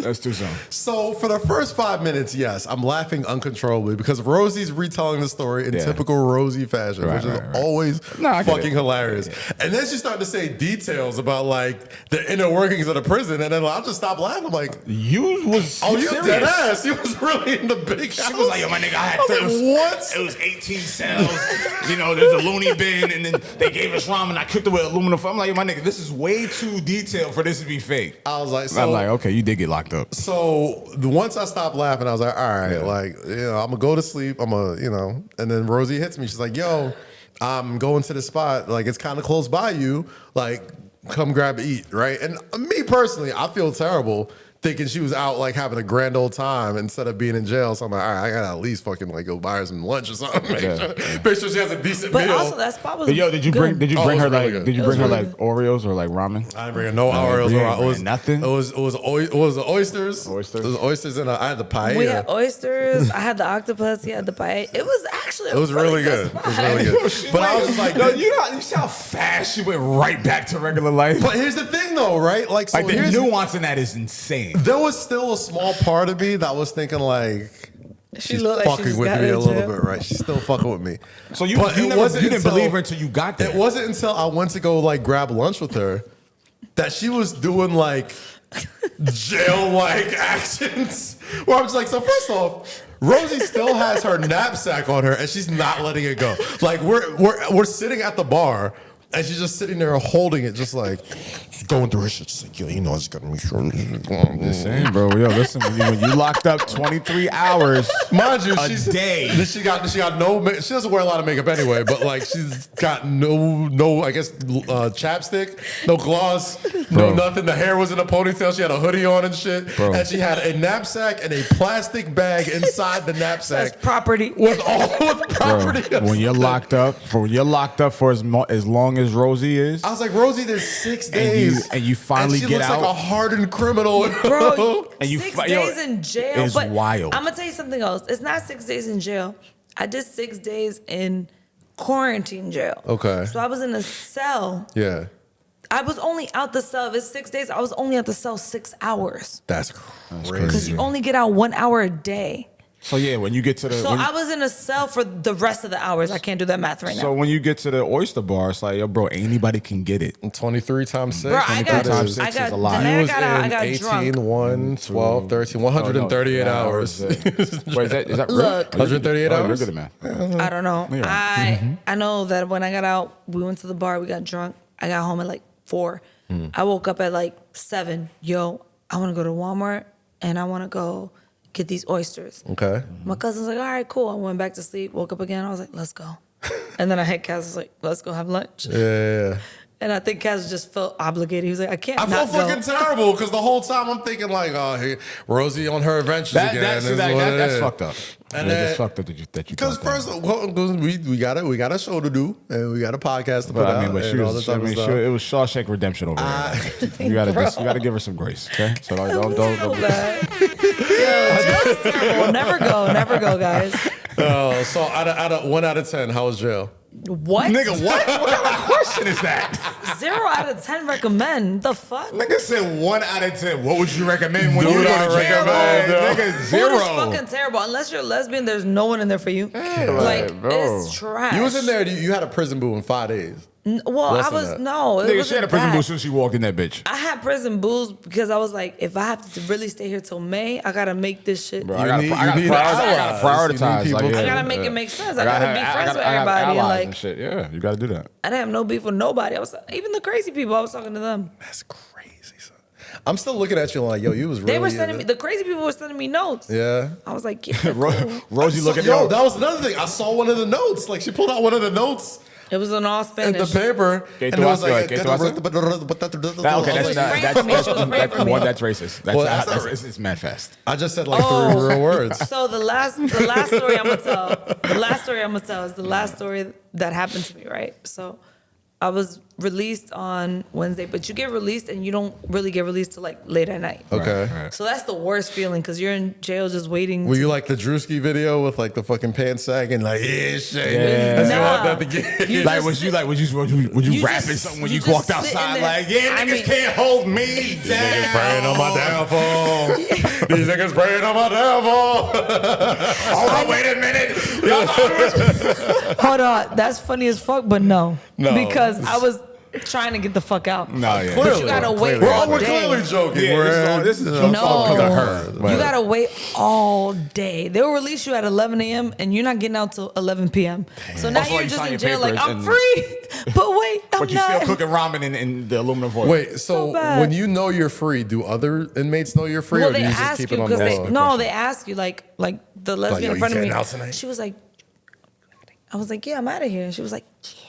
S3: That's too soon.
S1: So for the first 5 minutes, yes, I'm laughing uncontrollably because Rosy's retelling the story in typical Rosy fashion, which is always fucking hilarious. And then she started to say details about like the inner workings of the prison, and then I just stopped laughing. I'm like,
S3: You was
S1: oh, you
S3: serious.
S1: dead ass? You was really in the big house?
S3: She was like, yo, my nigga, I had
S1: I was like, what?
S3: It was 18 cells. You know, there's a loony bin, and then they gave us ramen. I cooked it with aluminum foil. I'm like, yo, my nigga, this is way too detailed for this to be fake.
S1: I was like,
S3: I'm
S1: so.
S3: like, okay, you did get locked up.
S1: So once I stopped laughing, I was like, all right, like, you know, I'm gonna go to sleep. I'm gonna, you know, and then Rosy hits me. She's like, yo, I'm going to the spot. Like, it's kind of close by you. Like, come grab and eat, right? And me personally, I feel terrible thinking she was out like having a grand old time instead of being in jail. So I'm like, all right, I gotta at least fucking like go buy her some lunch or something. Make sure she has a decent
S2: But
S1: meal.
S2: also that spot was
S3: But yo, did you
S2: good.
S3: bring
S1: Oh,
S3: her
S1: it was really
S3: like
S1: good.
S3: did you
S2: It
S3: bring
S2: was
S3: her
S2: really
S3: like Oreos or like ramen?
S1: I didn't bring her no
S3: No,
S1: Oreos.
S3: you
S1: Or
S3: ain't
S1: it was
S3: bring nothing?
S1: It was the oysters.
S3: Oysters?
S1: It was oysters and I had the paella.
S2: We had oysters. I had the octopus. He had the paella. It was actually
S1: It was really good. It was really good. But I was just like,
S3: yo, you see how fast she went right back to regular life?
S1: but here's the thing though, right? Like, so
S3: Like the
S1: here's
S3: nuance in that is insane.
S1: there was still a small part of me that was thinking like she's
S2: looked like she
S1: fucking
S2: just
S1: with
S2: got
S1: me
S2: out
S1: a
S2: of
S1: little
S2: jail.
S1: bit, right? She's still fucking with me.
S3: So you
S1: But it wasn't
S3: didn't
S1: until-
S3: believe her until you got there.
S1: It wasn't until I went to go like grab lunch with her that she was doing like jail-like actions. Where I'm just like, so first off, Rosy still has her knapsack on her and she's not letting it go. Like we're sitting at the bar. And she's just sitting there holding it, just like going through her shit. Just like, yo, you know, I just gotta make sure.
S3: Just saying, bro. Yo, listen, when you locked up 23 hours,
S1: Mind you,
S3: a
S1: she's
S3: day.
S1: She got no. She doesn't wear a lot of makeup anyway, but like she's got no. I guess chapstick, no gloss, no nothing. The hair was in a ponytail. She had a hoodie on and shit,
S3: Bro.
S1: and she had a knapsack and a plastic bag inside the knapsack
S2: That's property.
S1: with property.
S3: Bro, when you're locked up for as long as Rosy is,
S1: I was like, Rosy, there's 6
S3: And
S1: days,
S3: you finally
S1: she
S3: get
S1: looks
S3: out.
S1: like a hardened criminal,
S2: Bro,
S3: And you
S2: 6
S3: fi- yo,
S2: days in jail.
S3: it's
S2: but
S3: wild.
S2: I'm gonna tell you something else. It's not 6 days in jail. I did 6 days in quarantine jail.
S1: Okay.
S2: So I was in a cell.
S1: Yeah,
S2: I was only out the cell. If it's 6 days, I was only at the cell 6 hours.
S1: that's
S2: Because
S1: crazy.
S2: you only get out 1 hour a day.
S3: so yeah, when you get to the
S2: So I was in a cell for the rest of the hours. I can't do that math right now.
S3: so when you get to the oyster bar, it's like, yo, bro, anybody can get it.
S1: 23 times 6.
S2: Bro, I got,
S3: times
S2: I
S3: six
S2: got,
S3: is a lot.
S2: the
S1: He
S2: day
S1: was
S2: I got out, I
S1: in
S2: got
S1: 18,
S2: drunk.
S1: 1, 12, 13, 138 hours.
S3: Wait, is that real?
S2: Look.
S1: 138
S3: Oh,
S1: hours?
S3: You're good at math.
S2: I don't know.
S3: Yeah.
S2: I know that when I got out, we went to the bar, we got drunk. I got home at like 4. I woke up at like 7. Yo, I want to go to Walmart and I want to go get these oysters.
S1: Okay.
S2: My cousin's like, all right, cool. I went back to sleep, woke up again. I was like, let's go. And then I had Kaz was like, let's go have lunch.
S1: Yeah.
S2: And I think Kaz just felt obligated. He was like, I can't
S1: I feel
S2: not go.
S1: fucking terrible because the whole time I'm thinking like, oh, hey, Rosie on her adventures again.
S3: That's fucked up.
S1: And
S3: That's
S1: then-
S3: fucked up that you
S1: Because
S3: thought that.
S1: first, we got a show to do and we got a podcast to put
S3: But
S1: out.
S3: I mean, but
S1: and
S3: she
S1: all
S3: was,
S1: this
S3: I
S1: other
S3: mean,
S1: stuff.
S3: it was Shawshank Redemption over there. You gotta give her some grace, okay? So like,
S2: So
S3: don't.
S2: bad. Yo, jail is terrible. Never go, guys.
S1: So out of 1 out of 10, how was jail?
S2: What?
S3: Nigga, what? What kind of question is that?
S2: 0 out of 10 recommend. The fuck?
S3: Nigga said 1 out of 10. What would you recommend when
S1: Do
S3: you go
S1: not
S3: to jail?
S1: recommend,
S3: Nigga,
S2: Food is
S3: 0.
S2: fucking terrible. Unless you're a lesbian, there's no one in there for you. Like,
S3: bro.
S2: it's trash.
S1: You was in there. You had a prison boo in 5 days.
S2: Well,
S1: Less
S2: I
S1: than
S2: was
S1: that.
S2: no. It
S3: Nigga, she
S2: wasn't
S3: had a prison
S2: that.
S3: boo as soon as she walked in that bitch.
S2: I had prison booze because I was like, if I have to really stay here till May, I gotta make this shit.
S3: Bro,
S1: You
S3: I gotta
S1: need
S3: prioritize.
S1: allies. You need
S3: Like,
S1: people.
S3: yeah,
S2: I gotta make it make sense. I
S3: Like,
S2: gotta be friends with
S3: I have
S2: everybody. And
S3: allies
S2: like,
S3: and shit. Yeah, you gotta do that.
S2: I didn't have no beef with nobody. I was even the crazy people. I was talking to them.
S1: That's crazy, son. I'm still looking at you like, yo, you was really.
S2: They were sending me the crazy people were sending me notes.
S1: Yeah.
S2: I was like, yeah, cool.
S3: Rosy looking
S1: Yo,
S3: at
S1: that was another thing. I saw one of the notes. Like she pulled out one of the notes
S2: It was in all
S1: in
S2: Spanish.
S1: the paper,
S3: Que
S1: and
S3: tú
S1: it was
S3: haces,
S1: like,
S3: que tú haces? Okay,
S2: was
S3: that's
S2: praying for me. She was praying for me.
S3: one. That's racist.
S1: Well, that's not
S3: It's mad fast.
S1: I just said like
S2: Oh.
S1: 3 real words.
S2: So the last story I'm gonna tell. The last story I'm gonna tell is the last story that happened to me. Right. So I was released on Wednesday, but you get released and you don't really get released till like late at night.
S1: Okay.
S3: Right.
S2: So that's the worst feeling because you're in jail just waiting.
S1: Were you like the Drewski video with like the fucking pants sagging, like shit?
S3: Yeah.
S1: That's
S2: Nah.
S1: what that to get.
S2: You
S3: Like,
S2: just
S3: was you
S2: you
S3: rapping
S2: just-
S3: something when
S2: you
S3: you
S2: just
S3: walked
S2: sitting
S3: outside?
S2: there.
S3: Like, yeah,
S2: I
S3: niggas
S2: mean-
S3: can't hold me
S1: These
S3: down.
S1: niggas praying on my downfall. These niggas praying on my downfall.
S3: Hold on, wait a minute. Y'all thought
S2: hold on. That's funny as fuck, but no,
S1: No.
S2: because I was trying to get the fuck out.
S3: No, yeah.
S2: But you gotta wait all
S1: We're
S2: day.
S1: clearly joking.
S3: Yeah, this is joke
S2: No.
S3: because of her.
S2: You gotta wait all day. They'll release you at 11 a.m. and you're not getting out till 11 p.m. So now
S3: Also,
S2: you're
S3: you
S2: just
S3: sign
S2: in
S3: your
S2: jail like,
S3: papers
S2: I'm
S3: and-
S2: free. But wait, I'm
S3: But you
S2: not.
S3: still cooking ramen in the aluminum foil.
S1: Wait, so
S2: So bad.
S1: when you know you're free, do other inmates know you're free,
S2: Well,
S1: or do
S2: they
S1: you just
S2: ask
S1: keep
S2: you
S1: it on the
S2: because
S1: low?
S2: no, they ask you like the lesbian
S1: yo,
S2: in
S1: you
S2: front of me.
S1: getting out tonight?
S2: She was like, I was like, yeah, I'm out of here. And she was like,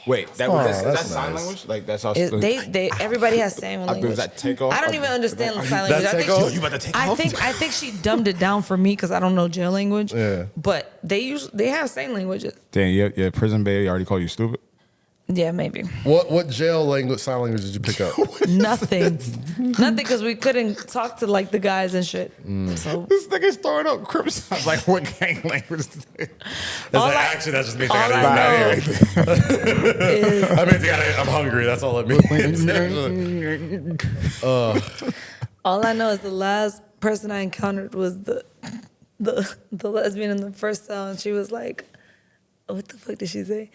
S3: Wait,
S1: Oh,
S3: that's
S1: that's
S3: sign
S1: nice.
S3: language? Like, that's how
S2: they everybody has sign language.
S3: Does that take off?
S2: I don't even understand
S3: Are you-
S2: sign language.
S1: that
S2: I
S1: take
S2: think
S1: off?
S2: she,
S1: Yo, you
S3: about to take
S2: I
S3: off?
S2: think she dumbed it down for me because I don't know jail language.
S1: Yeah.
S2: But they have sign languages.
S3: Damn, your prison bae already called you stupid?
S2: Yeah, maybe.
S1: What jail language, sign language did you pick up?
S2: Nothing. Nothing because we couldn't talk to like the guys and shit. So
S3: This nigga's throwing up crip sounds like what gang language is this?
S2: all I-
S1: actually, that just means
S2: all I know is
S1: I mean, I'm hungry. That's all it means.
S2: all I know is the last person I encountered was the lesbian in the first cell, and she was like, "What the fuck did she say?"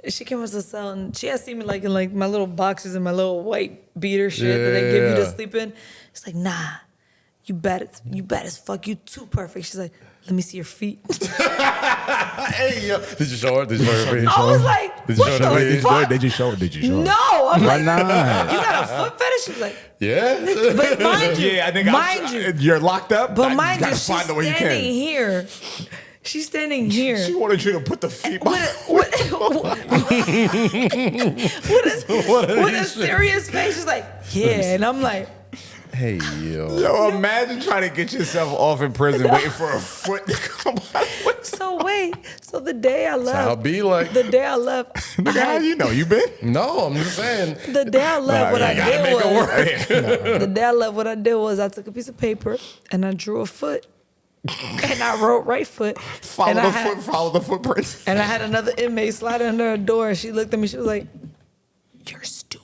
S2: She came into the cell and she had seen me like in like my little boxes and my little white beater shit that they give you to
S1: Yeah.
S2: sleep in. It's like, nah, you bad as fuck. You too perfect. She's like, let me see your feet.
S1: Hey, yo. Did you show her? Did you show her?
S2: I was like,
S1: Did you
S2: what
S1: show her
S2: the
S1: the
S2: fuck?
S3: Did you show it? Did you show it?
S2: No, I'm
S3: Why
S2: like,
S3: not?
S2: you got a foot fetish? She's like,
S1: Yeah.
S2: but mind you,
S3: Yeah, I think
S2: mind you,
S3: you're locked up.
S2: but
S3: I
S2: mind you,
S3: gotta
S2: she's
S3: find the way you
S2: standing
S3: can.
S2: here. She's standing here.
S3: She wanted you to put the feet
S2: With a serious face, she's like, yeah, and I'm like,
S1: Hey, yo.
S3: Yo, imagine trying to get yourself off in prison waiting for a foot to come out.
S2: so wait, so the day I left,
S1: I'll be like,
S2: the day I left,
S3: Nigga, how you know? You been?
S1: no, I'm just saying.
S2: the day I left, what I
S1: gotta
S2: did
S1: make it
S2: was,
S1: work.
S2: the day I left, what I did was I took a piece of paper and I drew a foot, and I wrote right foot,
S3: Follow
S2: and
S3: the
S2: I had,
S3: follow the footprints.
S2: and I had another inmate slide under her door, and she looked at me, she was like, "You're stupid."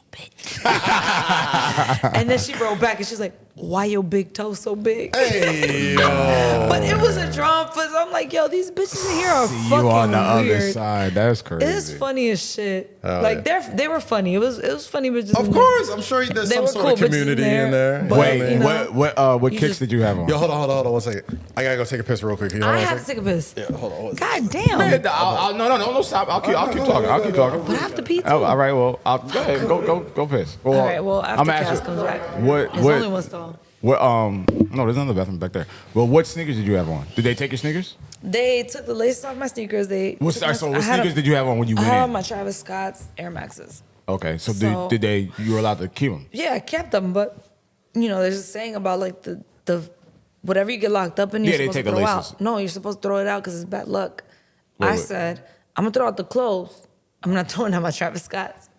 S2: And then she wrote back, and she's like, "Why your big toe so big?"
S1: Hey, yo.
S2: But it was a drawn foot. So I'm like, yo, these bitches in here are
S3: See
S2: fucking
S3: you on the
S2: weird.
S3: other side. That's crazy.
S2: It's funny as shit.
S1: Oh,
S2: like
S1: yeah.
S2: they were funny. It was funny, but just
S1: Of course, I'm sure there's
S2: They
S1: some
S2: were
S1: sort
S2: cool
S1: of
S2: bitches
S1: community
S2: in
S1: in there.
S2: there, but,
S3: Wait,
S2: you know,
S3: what
S2: you
S3: kicks
S2: just-
S3: did you have on?
S1: Yo, hold on 1 second. I gotta go take a piss real quick. Can you hold
S2: I
S1: on a
S2: have to
S1: second?
S2: take a piss.
S1: Yeah, hold on. One
S2: God
S1: second.
S2: damn.
S3: No, stop. I'll keep talking. I'll keep talking.
S2: But I have to pee too.
S3: Oh, all right, well, go ahead. Go piss. Well,
S2: All right, well, after
S3: I'ma
S2: Cass
S3: ask you,
S2: comes back.
S3: What?
S2: There's only one stall.
S3: What? No, there's another bathroom back there. Well, what sneakers did you have on? Did they take your sneakers?
S2: They took the laces off my sneakers.
S3: What sneakers did you have on when you
S2: I
S3: went
S2: had
S3: in?
S2: my Travis Scott's Air Maxes.
S3: Okay, so,
S2: So-
S3: did they? You were allowed to keep them?
S2: Yeah, I kept them, but you know, there's a saying about like the whatever you get locked up in, you're
S3: Yeah, they
S2: supposed
S3: take
S2: to
S3: the
S2: throw
S3: laces.
S2: out. No, you're supposed to throw it out because it's bad luck.
S3: Wait,
S2: I
S3: wait.
S2: said, I'm gonna throw out the clothes. I'm not throwing out my Travis Scott's.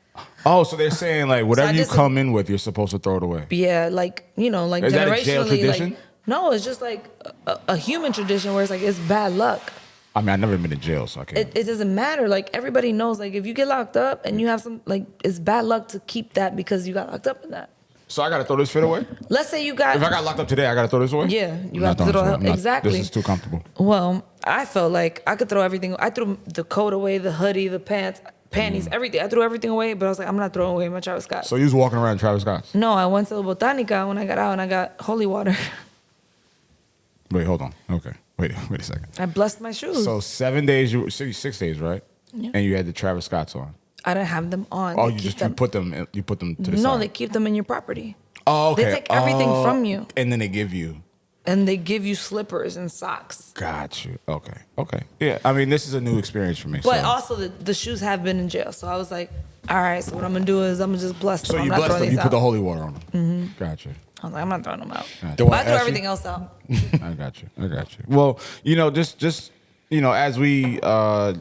S3: Oh, so they're saying like whatever you
S2: just-
S3: come in with, you're supposed to throw it away.
S2: Yeah, like you know, like
S3: Is that a
S2: generationally,
S3: jail tradition?
S2: like no, it's just like a human tradition where it's like it's bad luck.
S3: I mean, I've never been to jail, so I can't.
S2: It doesn't matter. Like everybody knows, like if you get locked up and you have some, like it's bad luck to keep that because you got locked up in that.
S3: So I gotta throw this fit away?
S2: Let's say you got.
S3: If I got locked up today, I gotta throw this away?
S2: Yeah, you
S3: I'm
S2: have
S3: not
S2: to
S3: throwing
S2: throw
S3: this away.
S2: exactly.
S3: This is too comfortable.
S2: Well, I felt like I could throw everything. I threw the coat away, the hoodie, the pants. panties, everything. I threw everything away, but I was like, I'm not throwing away my Travis Scott.
S3: So you was walking around Travis Scott's?
S2: No, I went to the Botanica when I got out and I got holy water.
S3: Wait, hold on. Okay. Wait a second.
S2: I blessed my shoes.
S3: So 7 days, 6 days, right?
S2: Yeah.
S3: And you had the Travis Scott's on.
S2: I didn't have them on.
S3: Oh,
S2: They keep
S3: you put them to the side.
S2: No, they keep them in your property.
S3: Oh, okay.
S2: They take everything from you.
S3: And then they give you.
S2: And they give you slippers and socks.
S3: Got you. Okay. Yeah, I mean, this is a new experience for me.
S2: But
S3: so.
S2: also, the shoes have been in jail. So I was like, all right, so what I'm going to do is I'm going to just bless them.
S3: So
S2: I'm
S3: you
S2: not
S3: blessed
S2: throwing
S3: them. You
S2: these
S3: put the
S2: out.
S3: holy water on them. Mm-hmm. Got you.
S2: I was like, I'm not throwing them out.
S3: Do
S2: But
S1: I
S2: I threw
S1: ask
S2: everything
S1: you?
S2: else out.
S3: I got you. Well, just as we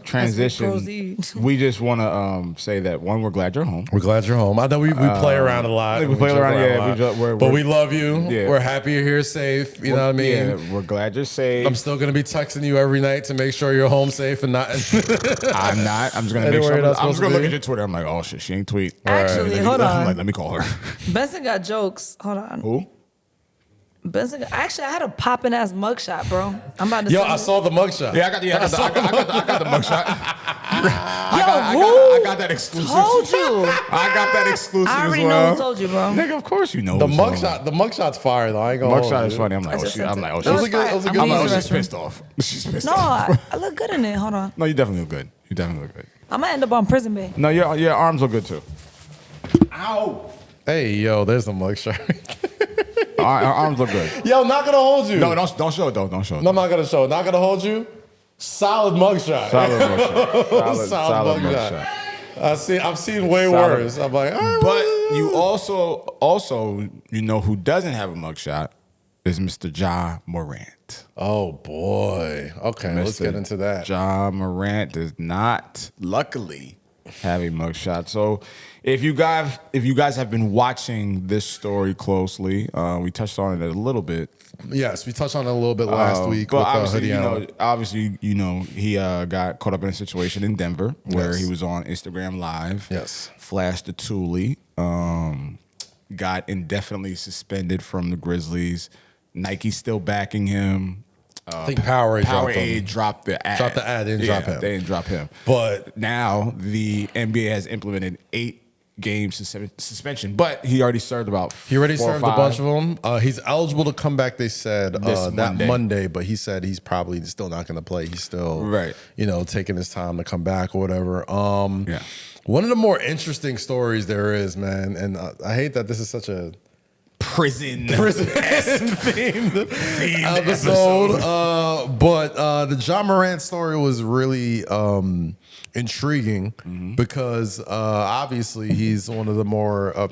S3: transition,
S2: proceed.
S3: we just want to say that one, we're glad you're home.
S1: We're glad you're home. I know we play around a lot.
S3: we play
S1: joke
S3: around, yeah,
S1: a lot.
S3: we're-
S1: But we love you.
S3: Yeah.
S1: We're happy you're here safe. You know what I mean?
S3: Yeah, we're glad you're safe.
S1: I'm still gonna be texting you every night to make sure you're home safe and not.
S3: I'm not. I'm just gonna make
S1: Anywhere
S3: sure.
S1: you're not
S3: I'm just
S1: supposed
S3: gonna
S1: to
S3: look
S1: be.
S3: at your Twitter. I'm like, oh shit, she ain't tweet.
S2: Actually, hold
S3: I'm
S2: on.
S3: like, let me call her.
S2: Benson got jokes. Hold on.
S3: Who?
S2: Benson actually, I had a popping ass mugshot, bro. I'm about to
S1: Yo,
S2: send
S1: I
S2: you-
S1: saw the mugshot.
S3: Yeah, I got the mugshot.
S2: Yo,
S3: I got that exclusive.
S2: told you?
S3: I got that exclusive
S2: I already
S3: as well.
S2: know who told you, bro.
S3: Nigga, of course you know.
S1: The
S3: who's on.
S1: the mugshot's fire though. I ain't gonna hold
S3: Mugshot is
S1: you.
S3: funny. I'm like,
S2: I
S3: oh
S2: just
S3: shit.
S2: sent
S3: I'm
S2: it.
S3: like, oh
S2: It
S3: shit.
S2: was
S1: a good- it was a
S2: fire.
S1: good
S2: I'm
S3: I'm like,
S2: gonna
S3: oh,
S2: use the
S3: she's
S2: restroom.
S3: pissed off. She's pissed
S2: No,
S3: off.
S2: I look good in it. Hold on.
S3: No, you definitely look good. You definitely look good.
S2: I'm gonna end up on prison bay.
S3: No, your arms look good too. Ow.
S1: Hey, yo, there's the mugshot.
S3: Our arms look good.
S1: Yo, not gonna hold you.
S3: No, don't show it though. Don't show it.
S1: No, I'm not gonna show. Not gonna hold you. Solid mugshot.
S3: Solid mugshot.
S1: Solid
S3: mugshot.
S1: I've seen way
S3: Solid.
S1: worse. I'm like, all right,
S3: But
S1: well,
S3: you also you know who doesn't have a mugshot is Mr. Ja Morant.
S1: oh boy. Okay, let's
S3: Mr.
S1: get into that.
S3: Ja Morant does not, luckily, have a mugshot. So if you guys have been watching this story closely, we touched on it a little bit.
S1: Yes, we touched on it a little bit last week
S3: But
S1: with
S3: obviously,
S1: Hoodie Allen.
S3: he got caught up in a situation in Denver where
S1: Yes.
S3: he was on Instagram Live.
S1: Yes.
S3: Flashed a Thule. Got indefinitely suspended from the Grizzlies. Nike still backing him.
S1: I think Powerade
S3: dropped the ad.
S1: Dropped the ad, didn't drop him.
S3: They didn't drop him.
S1: But
S3: Now the NBA has implemented 8 game suspension, but he already served about.
S1: he already
S3: 4 or
S1: served a
S3: 5.
S1: bunch of them. He's eligible to come back, they said,
S3: This
S1: that
S3: Monday.
S1: Monday, but he said he's probably still not going to play. He's still,
S3: Right.
S1: Taking his time to come back or whatever.
S3: Yeah.
S1: One of the more interesting stories there is, man, and I hate that this is such a
S3: Prison
S1: themed episode. But the Ja Morant story was really intriguing because obviously he's one of the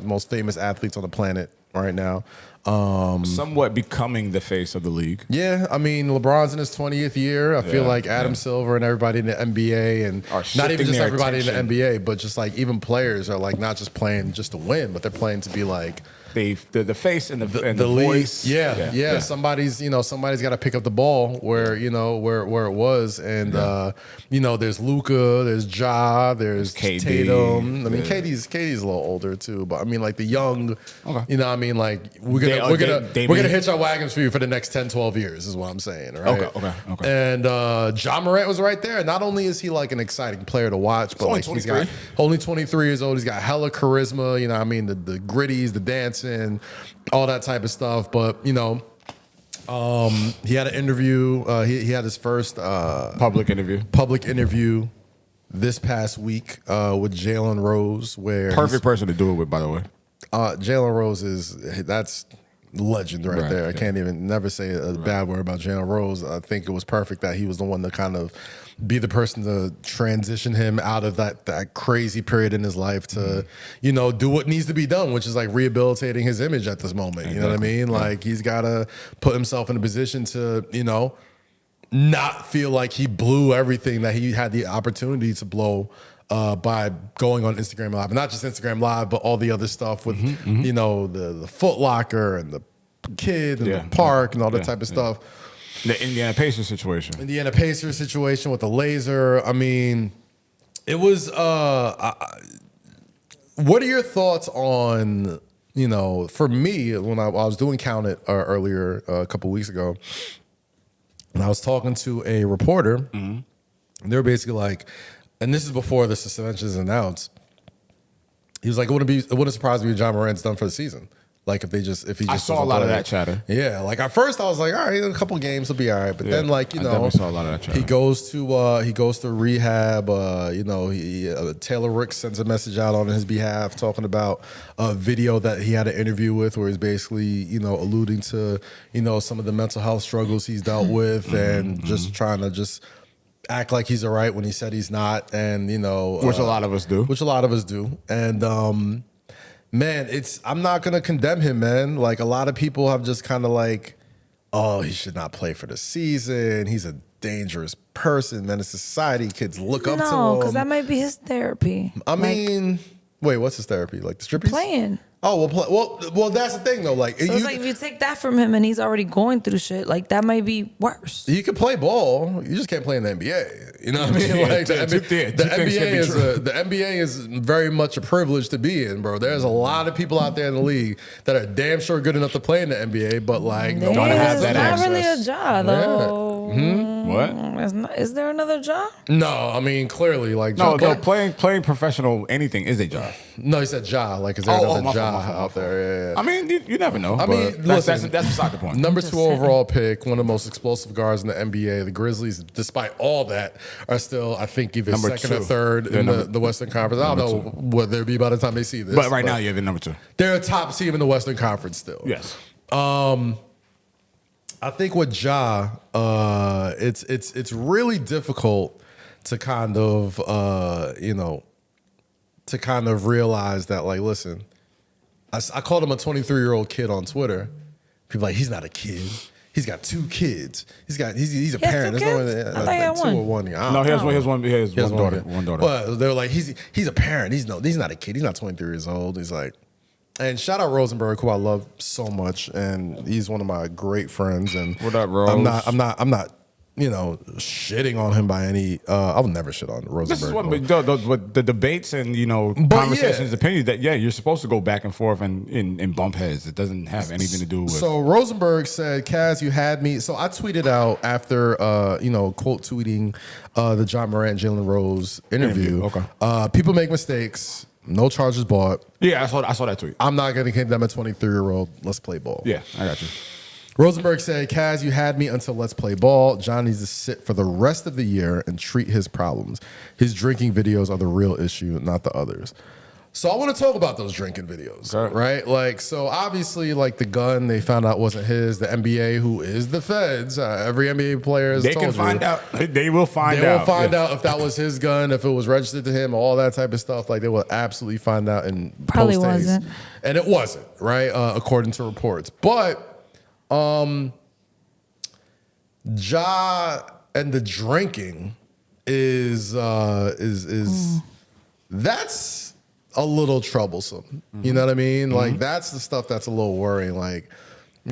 S1: most famous athletes on the planet right now.
S3: somewhat becoming the face of the league.
S1: Yeah, I mean, LeBron's in his 20th year. I feel
S3: Yeah,
S1: like Adam Silver and everybody in the NBA, and
S3: Are
S1: not even
S3: shifting
S1: just
S3: their
S1: everybody
S3: attention.
S1: in the NBA, but just like even players are like not just playing just to win, but they're playing to be like
S3: The face and the
S1: league.
S3: voice.
S1: Yeah. Somebody's got to pick up the ball where it was, and there's Luka, there's Ja, there's
S3: KD.
S1: Tatum. I mean,
S3: Yeah.
S1: KD's a little older too, but I mean, like the young.
S3: Okay.
S1: You know, what I mean, like we're gonna hitch our wagons for you for the next 10, 12 years, is what I'm saying. Right?
S3: Okay.
S1: And Ja Morant was right there. Not only is he like an exciting player to watch, but
S3: only
S1: like he's
S3: 23.
S1: got only 23 years old. He's got hella charisma. You know, what I mean, the gritties, the dancing, all that type of stuff. But he had an interview. He had his first
S3: Public
S1: interview this past week with Jalen Rose, where
S3: Perfect person to do it with, by the way.
S1: Jalen Rose that's legend right there. I
S3: yeah.
S1: can't even never say a bad word about Jalen Rose. I think it was perfect that he was the one to kind of be the person to transition him out of that crazy period in his life to, do what needs to be done, which is like rehabilitating his image at this moment. You know what I mean? Like he's got to put himself in a position to, not feel like he blew everything that he had the opportunity to blow by going on Instagram Live. And not just Instagram Live, but all the other stuff with, the Foot Locker and the kid and the park and all that type of stuff.
S3: The Indiana Pacers situation.
S1: Indiana Pacers situation with the laser. I mean, it was. What are your thoughts on? For me, when I was doing Count It earlier a couple weeks ago, and I was talking to a reporter, and they were basically like, and this is before the suspension is announced. He was like, it wouldn't surprise me if John Morant's done for the season. Like if he just
S3: I saw a lot of that chatter.
S1: Yeah, like at first I was like, all right, a couple games will be all right, but then like I
S3: definitely saw a lot of that chatter.
S1: he goes to rehab. Taylor Ricks sends a message out on his behalf talking about a video that he had an interview with where he's basically alluding to some of the mental health struggles he's dealt with and just trying to just act like he's all right when he said he's not, and
S3: which a lot of us do.
S1: And man, I'm not gonna condemn him, man. Like a lot of people have just kind of like, oh, he should not play for the season. He's a dangerous person. Then in society, kids look up to him.
S2: No, because that might be his therapy.
S1: I mean, wait, what's his therapy? Like the strippies?
S2: Playing.
S1: Oh, well, that's the thing though. Like,
S2: So it's like if you take that from him and he's already going through shit, like that might be worse.
S1: you can play ball. You just can't play in the NBA. You know what I mean?
S3: Yeah,
S1: Like
S3: the
S1: NBA is very much a privilege to be in, bro. There's a lot of people out there in the league that are damn sure good enough to play in the NBA, but like no one has that
S2: It's not
S1: access.
S2: really a job though.
S3: What?
S2: Is there another job?
S1: No, I mean clearly, like
S3: No, playing professional anything is a job.
S1: No, he said Ja. Like, is there another Ja out there? Yeah.
S3: I mean, you never know.
S1: I mean,
S3: that's
S1: listen,
S3: that's beside the point.
S1: Number 2 overall pick, one of the most explosive guards in the NBA. The Grizzlies, despite all that, are still, I think, either
S3: Number
S1: second
S3: 2.
S1: or third in the Western Conference. I don't know what they'll be by the time they see this.
S3: But right now, you have the number 2.
S1: They're a top team in the Western Conference still.
S3: Yes.
S1: I think with Ja, it's really difficult to kind of realize that, like, listen, I called him a 23-year-old kid on Twitter. People like, he's not a kid. He's got 2 kids. He's a parent.
S2: Two kids? I thought he had
S1: 2 or 1.
S3: No, he has one daughter. One daughter.
S1: But they're like, he's a parent. He's not a kid. He's not 23 years old. He's like, and shout out Rosenberg, who I love so much, and he's one of my great friends. And
S3: what up, Rose?
S1: I'm not shitting on him by any. I would never shit on Rosenberg.
S3: This is what the debates and conversations, opinions that you're supposed to go back and forth and bump heads. It doesn't have anything to do with.
S1: So Rosenberg said, "Kaz, you had me." So I tweeted out after quote tweeting the John Morant Jalen Rose interview.
S3: Okay.
S1: People make mistakes. No charges bought.
S3: Yeah, I saw that tweet.
S1: I'm not going to condemn a 23-year-old. Let's play ball.
S3: Yeah, I got you.
S1: Rosenberg said, Kaz, you had me until let's play ball. John needs to sit for the rest of the year and treat his problems. His drinking videos are the real issue, not the others. So I want to talk about those drinking videos, right? Like, so obviously, like the gun they found out wasn't his. The NBA, who is the feds, every NBA player has told you.
S3: They can find out. They will find out.
S1: They will find out if that was his gun, if it was registered to him, all that type of stuff. Like, they will absolutely find out in
S2: Probably
S1: post-haste.
S2: wasn't.
S1: And it wasn't, right? According to reports. But Ja and the drinking is that's a little troublesome. You know what I mean? Like, that's the stuff that's a little worrying. Like,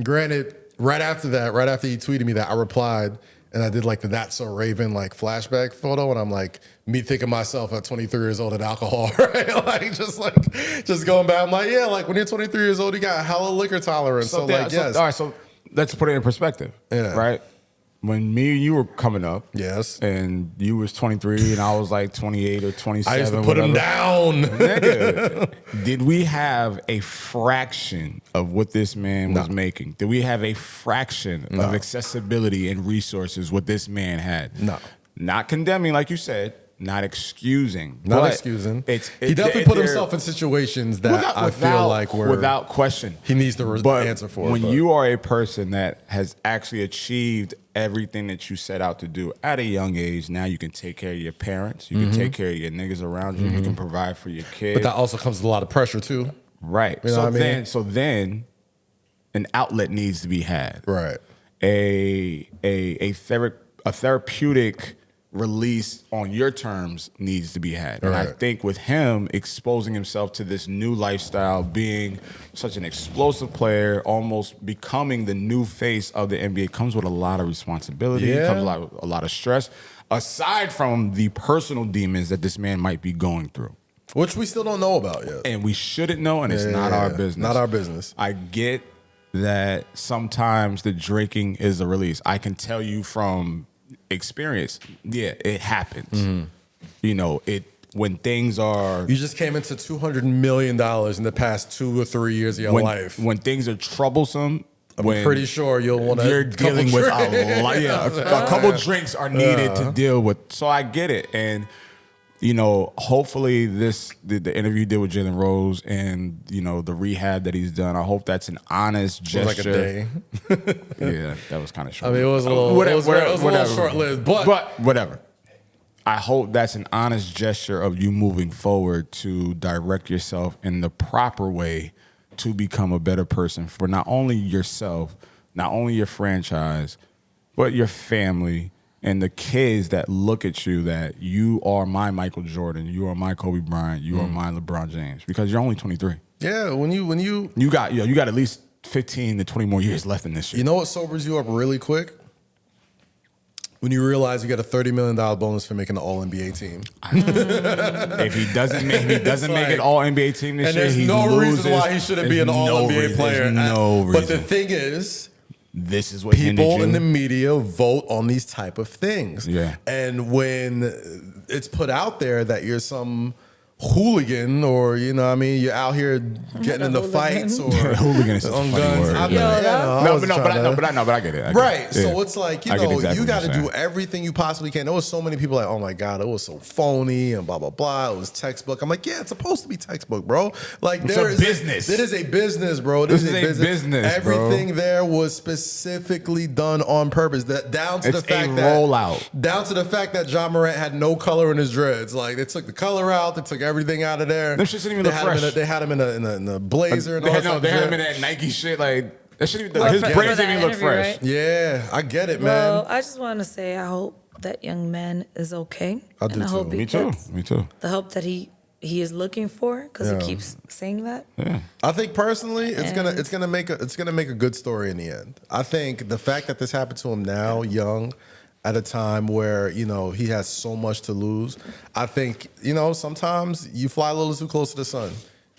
S1: granted, right after he tweeted me that, I replied and I did like the That's So Raven like flashback photo, and I'm like, me thinking myself at 23 years old at alcohol, right? just going back. I'm like, yeah, like when you're 23 years old, you got hella liquor tolerance. So yes.
S3: All right, so let's put it in perspective. Yeah. Right? When me and you were coming up,
S1: yes,
S3: and you was 23 and I was like 28 or 27.
S1: I used to put him down.
S3: Nigga, did we have a fraction of what this man was making? Did we have a fraction of accessibility and resources what this man had?
S1: No.
S3: Not condemning, like you said. Not excusing.
S1: Not excusing. He definitely put himself in situations that I feel like were
S3: without question.
S1: He needs to answer for.
S3: When you are a person that has actually achieved everything that you set out to do at a young age, now you can take care of your parents. You can take care of your niggas around you. You can provide for your kids.
S1: But that also comes with a lot of pressure too.
S3: Right.
S1: You know what I mean?
S3: So then an outlet needs to be had.
S1: Right.
S3: A therapeutic release on your terms needs to be had. And I think with him exposing himself to this new lifestyle, being such an explosive player, almost becoming the new face of the NBA, comes with a lot of responsibility, comes with a lot of stress, aside from the personal demons that this man might be going through.
S1: Which we still don't know about yet.
S3: And we shouldn't know, and it's not our business.
S1: Not our business.
S3: I get that sometimes the drinking is a release. I can tell you from experience, it happens. when things are
S1: You just came into $200 million in the past 2 or 3 years of your life.
S3: when things are troublesome.
S1: I'm pretty sure you'll want to.
S3: You're dealing with a lot. Yeah, a couple drinks are needed to deal with. So I get it, and hopefully the interview he did with Jalen Rose and the rehab that he's done. I hope that's an honest gesture.
S1: Like a day.
S3: Yeah, that was kind of short.
S1: I mean, it was a little. It was a little short-lived,
S3: but whatever. I hope that's an honest gesture of you moving forward to direct yourself in the proper way to become a better person for not only yourself, not only your franchise, but your family and the kids that look at you that you are my Michael Jordan, you are my Kobe Bryant, you are my LeBron James, because you're only 23.
S1: Yeah, when you
S3: got at least 15 to 20 more years left in this shit.
S1: You know what sobers you up really quick? When you realize you get a $30 million bonus for making the All-NBA team.
S3: If he doesn't make an All-NBA team this year,
S1: there's
S3: he
S1: no
S3: loses.
S1: reason why he shouldn't be an All-NBA player.
S3: There's no reason.
S1: But the thing is,
S3: this is what
S1: people in the media vote on these type of things.
S3: Yeah.
S1: And when it's put out there that you're some hooligan or you're out here getting into fights or
S3: hooligan is
S1: on
S3: a funny
S1: guns.
S3: word. But I get it.
S1: Right.
S3: Yeah.
S1: So it's like, you got to do everything you possibly can. There was so many people like, oh my God, it was so phony and blah, blah, blah. It was textbook. I'm like, yeah, it's supposed to be textbook, bro. Like
S3: it's a business.
S1: It is a business, bro.
S3: This is a business,
S1: Everything there was specifically done on purpose. Down to the fact that John Morant had no color in his dreads. Like they took the color out. They took everything out of there.
S3: Them shit didn't even look fresh.
S1: They had him in a blazer and all that.
S3: They had him in that Nike shit. Like that shit. His braids didn't even look fresh.
S2: Right?
S1: Yeah, I get it, man.
S2: Well, I just want to say I hope that young man is okay.
S1: I do too.
S3: Me too.
S2: The help that he is looking for, because he keeps saying that.
S3: Yeah.
S1: I think personally, it's gonna make a good story in the end. I think the fact that this happened to him now, young, at a time where he has so much to lose. I think sometimes you fly a little too close to the sun,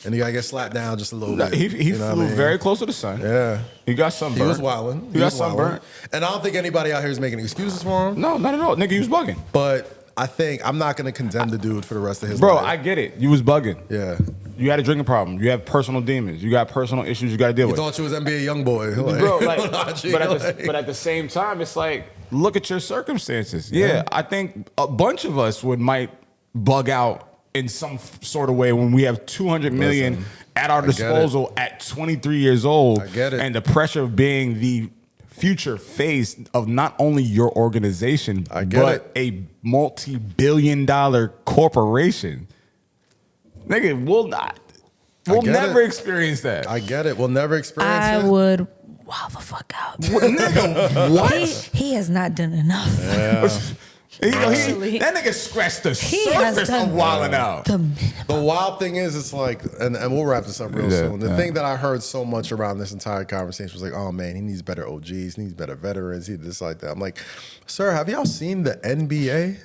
S1: and you gotta get slapped down just a little bit.
S3: He flew very close to the sun.
S1: Yeah,
S3: he got sunburned.
S1: He was wilding.
S3: He got sunburned.
S1: And I don't think anybody out here is making excuses for him.
S3: No, not at all. Nigga, he was bugging.
S1: But I think I'm not gonna condemn the dude for the rest of his
S3: life.
S1: life.
S3: I get it. You was bugging.
S1: Yeah.
S3: You had a drinking problem. You have personal demons. You got personal issues you got to deal with.
S1: You thought you was NBA young boy,
S3: bro. But at the same time, it's like, look at your circumstances. Yeah, I think a bunch of us might bug out in some sort of way when we have $200 million at our disposal at 23 years old.
S1: I get it.
S3: And the pressure of being the future face of not only your organization but a multi-billion-dollar corporation. Nigga, we'll never experience that.
S1: I get it. We'll never experience it.
S2: I would wow the fuck out.
S3: Nigga, what?
S2: He has not done enough.
S1: Yeah.
S3: That nigga scratched the surface of wilding out.
S1: The wild thing is, it's like, and we'll wrap this up real soon. The thing that I heard so much around this entire conversation was like, oh man, he needs better OGs, he needs better veterans, he this like that. I'm like, sir, have y'all seen the NBA?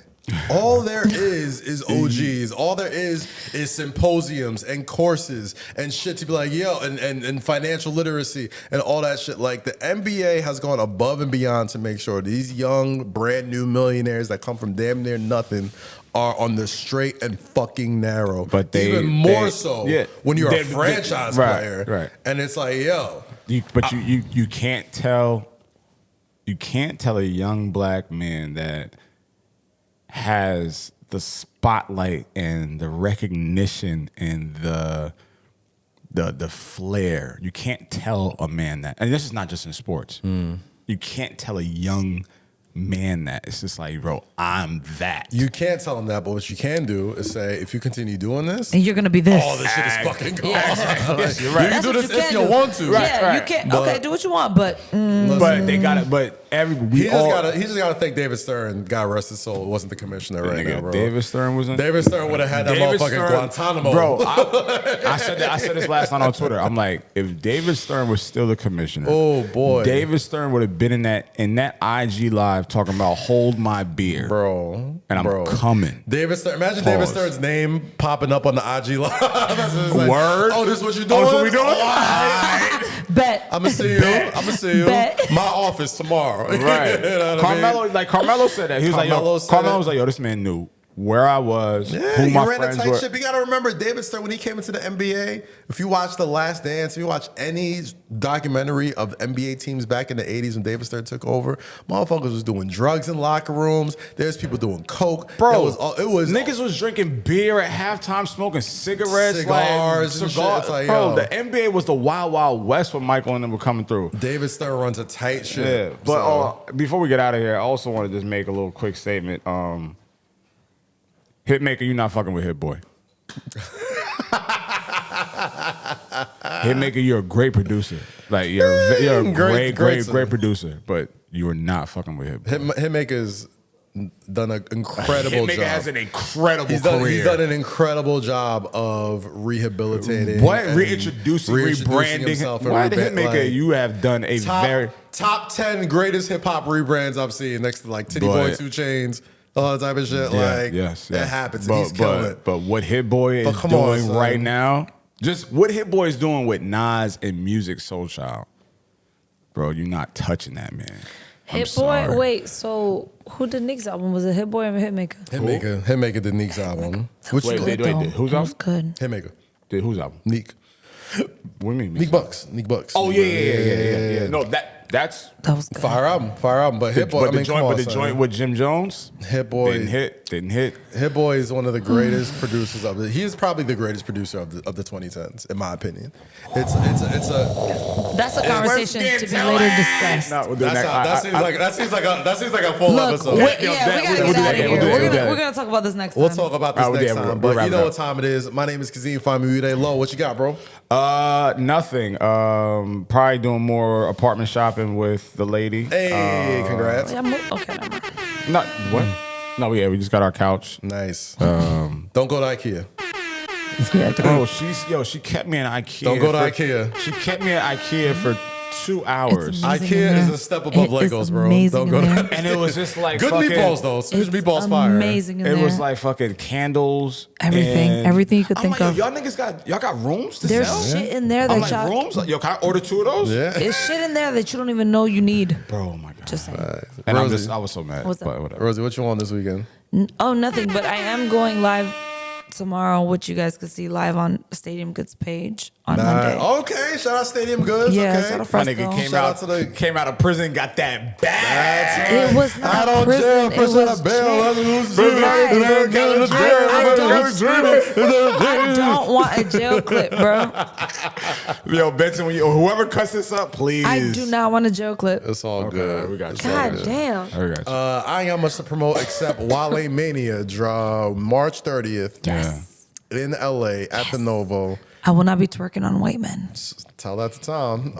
S1: All there is OGs. All there is symposiums and courses and shit to be like, yo, and financial literacy and all that shit. Like the NBA has gone above and beyond to make sure these young, brand new millionaires that come from damn near nothing are on the straight and fucking narrow. But even more so when you're a franchise player.
S3: Right.
S1: And it's like, yo.
S3: You can't tell a young black man that has the spotlight and the recognition and the flair. You can't tell a man that. And this is not just in sports. You can't tell a young man that. It's just like, bro, I'm that.
S1: You can't tell him that, but what you can do is say, if you continue doing this,
S2: and you're gonna be this.
S1: Oh, this shit is fucking cool.
S3: Yes, you're right.
S1: You can do this if you want to.
S2: Yeah, you can. Okay, do what you want, but
S3: they got it. But he
S1: just gotta thank David Stern. God rest his soul. Wasn't the commissioner right now, bro.
S3: David Stern was in.
S1: David Stern would have had that motherfucking Guantanamo,
S3: bro. I said this last night on Twitter. I'm like, if David Stern was still the commissioner,
S1: oh boy,
S3: David Stern would have been in that IG live talking about hold my beer,
S1: bro,
S3: and I'm coming.
S1: David Stern. Imagine David Stern's name popping up on the IG live.
S3: Word.
S1: Oh, this is what you doing?
S3: Oh, this what we doing?
S1: Right.
S2: Bet.
S1: I'm gonna see you.
S2: Bet.
S1: My office tomorrow.
S3: Right.
S1: You know
S3: Carmelo, Carmelo said that. He was
S1: Carmelo
S3: like, yo, this man knew where I was,
S1: Yeah,
S3: who
S1: he
S3: my
S1: ran a
S3: friends
S1: tight
S3: were.
S1: ship. You got to remember, David Stern, when he came into the NBA, if you watch The Last Dance, if you watch any documentary of NBA teams back in the 80s when David Stern took over, motherfuckers was doing drugs in locker rooms. There's people doing coke.
S3: Bro,
S1: it was
S3: niggas was drinking beer at halftime, smoking cigarettes,
S1: Cigars and
S3: cigars.
S1: shit. It's like,
S3: bro,
S1: yo.
S3: the NBA was the wild, wild west when Michael and them were coming through.
S1: David Stern runs a tight ship.
S3: Yeah, but before we get out of here, I also want to just make a little quick statement. Hitmaker, you not fucking with Hit Boy. Hitmaker, you're a great producer. Like you're a great producer, but you are not fucking with Hit Boy.
S1: Hitmaker's done an incredible
S3: Hitmaker
S1: job.
S3: has an incredible
S1: He's
S3: career.
S1: done an incredible job of rehabilitating.
S3: What?
S1: and
S3: Reintroducing, rebranding
S1: himself.
S3: Why the Hitmaker? You have done a very
S1: top 10 greatest hip hop rebrands I've seen, next to like Titty Boy, 2 Chainz, all that type of shit.
S3: Yes.
S1: It happens.
S3: But,
S1: He's killing it.
S3: But what Hit Boy is
S1: come on,
S3: doing
S1: son.
S3: right now, just what Hit Boy is doing with Nas and Music Soul Child, bro, you're not touching that, man.
S2: Hit Boy, wait, so who did Nick's album? Was it Hit Boy or Hitmaker?
S1: Hitmaker did Neek's album. Which
S3: Wait, who's
S2: It was
S3: album?
S2: good.
S1: Hitmaker.
S3: Did whose album?
S1: Neek.
S3: What do you mean?
S1: Neek Bucks.
S3: Oh yeah. No, that's
S2: That was good.
S1: Fire album. But Hit Boy,
S3: but the joint with Jim Jones
S1: Hit Boy
S3: didn't hit.
S1: Hit Boy is one of the greatest producers of he is probably the greatest producer of the 2010s, in my opinion. It's a
S2: That's a conversation to be later discussed.
S3: No, we'll do
S1: that seems like a full
S2: Look,
S1: episode.
S2: we gotta get out of here. We're gonna talk about this next time.
S1: We'll talk about this next time.
S3: we'll
S1: But
S3: wrap
S1: you
S3: it
S1: know
S3: up.
S1: what time it is. My name is Kazeem. Find me today. Low, what you got, bro?
S3: Nothing. Probably doing more apartment shopping with the lady.
S1: Hey, congrats.
S2: Yeah, okay, never mind.
S3: Not what? No, we just got our couch.
S1: Nice. Don't go to IKEA.
S2: Yeah,
S3: Bro, she kept me in IKEA.
S1: Don't go to IKEA.
S3: She kept me in IKEA for 2 hours.
S2: amazing.
S1: IKEA
S2: in
S1: is
S2: there.
S1: a step above
S2: It is
S1: Legos, bro.
S2: amazing
S1: Don't go
S2: in
S1: to
S2: there.
S3: And it was just like
S1: Good
S3: fucking,
S1: meatballs, though. Swedish
S2: It's
S1: meatballs fire.
S2: amazing in
S3: It
S2: there.
S3: was like fucking candles.
S2: Everything you could
S3: I'm
S2: think
S3: like,
S2: of.
S3: Y'all niggas got rooms to
S2: There's
S3: sell?
S2: shit in there
S3: I'm
S2: that
S3: like,
S2: y'all.
S3: rooms? Like, yo, can I order 2 of those?
S1: Yeah.
S2: There's shit in there that you don't even know you need.
S3: Bro, oh my God.
S2: Just saying.
S3: And
S1: Rosie.
S3: I was so mad.
S2: What's up?
S3: But whatever.
S1: Rosie, what you on this weekend?
S2: Oh, nothing. But I am going live tomorrow, which you guys could see live on Stadium Goods page on Monday.
S1: Okay, shout out Stadium Goods.
S2: Yeah,
S1: okay.
S2: shout out
S3: My
S2: Fresco.
S3: nigga
S1: Shout out
S3: came out of prison, got that bag.
S2: It was not
S1: Out on
S2: prison.
S1: jail,
S2: It
S1: fresh
S2: was
S1: out of bail.
S2: I don't want a jail clip, bro.
S3: Yo, Benson, whoever cuts this up, please.
S2: I do not want a jail clip.
S1: It's all good.
S3: We got you.
S2: God damn.
S3: I got you.
S1: I ain't got much to promote except Wale Mania draw March 30th in LA at the Novo.
S2: I will not be twerking on white men.
S1: Tell that to Tom.
S3: You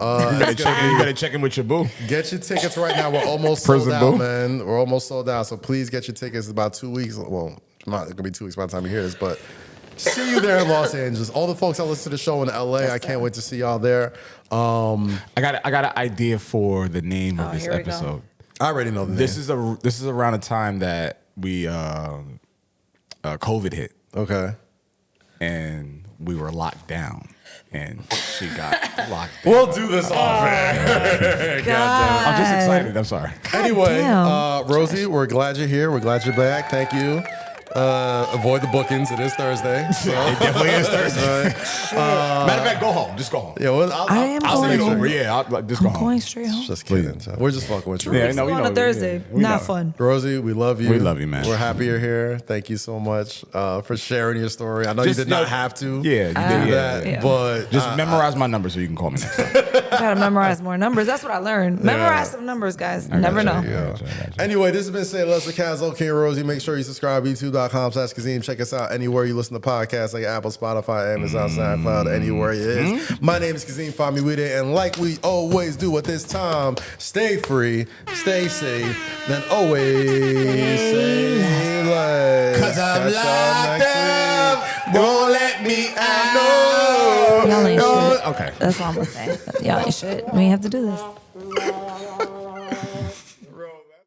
S3: better check in with your boo.
S1: Get your tickets right now. We're almost
S3: Prison
S1: sold out,
S3: boo.
S1: man. We're almost sold out. So please get your tickets. It's about 2 weeks. Well, not going to be 2 weeks by the time you hear this, but see you there in Los Angeles. All the folks that listen to the show in LA, I can't wait to see y'all there.
S3: I got an idea for the name of this
S2: here we go.
S3: episode.
S1: I already know the
S3: This
S1: name.
S3: is around the time that we COVID hit
S1: Okay.
S3: and we were locked down and she got locked down.
S1: We'll do this off air.
S2: God.
S3: I'm just excited. I'm sorry.
S1: Anyway,
S2: damn.
S1: Rosie, we're glad you're here. We're glad you're back. Thank you. Avoid the bookings. It is Thursday. So.
S3: It definitely is Thursday.
S1: Right.
S3: Matter of fact, go home. Just go home.
S1: Yeah, well,
S2: I am
S1: I'll
S2: going
S1: stay
S2: home.
S1: over.
S3: Yeah, just go
S2: I'm
S3: home.
S2: going straight home.
S1: Just kidding. We're just fucking with you.
S3: Yeah,
S2: It's
S3: no, we
S2: on
S3: know.
S2: a Thursday.
S3: Yeah, we
S2: Not
S3: know.
S2: fun.
S1: Rosie, we love you.
S3: We love you, man.
S1: We're happy you're here. Thank you so much for sharing your story. I know
S3: Just
S1: you did not
S3: know-
S1: have to
S3: Yeah, you
S1: do
S3: did.
S1: that,
S2: Yeah.
S1: but
S3: Just memorize my number so you can call me next time.
S2: I gotta memorize more numbers. That's what I learned. Memorize some numbers, guys. Never know.
S1: yeah. Anyway, this has been Say Less with Kaz, OK, and Rosie. Make sure you subscribe youtube.com/Kazeem. Check us out anywhere you listen to podcasts like Apple, Spotify, Amazon, SoundCloud, anywhere it is. My name is Kazeem. Find me with it. And like we always do at this time, stay free, stay safe, then always say less.
S3: 'Cause I'm
S1: Catch y'all
S3: locked
S1: next
S3: up. Won't let me out.
S2: Y'all ain't shit.
S3: Okay.
S2: That's all I'm gonna say. Y'all ain't shit. We ain't have to do this.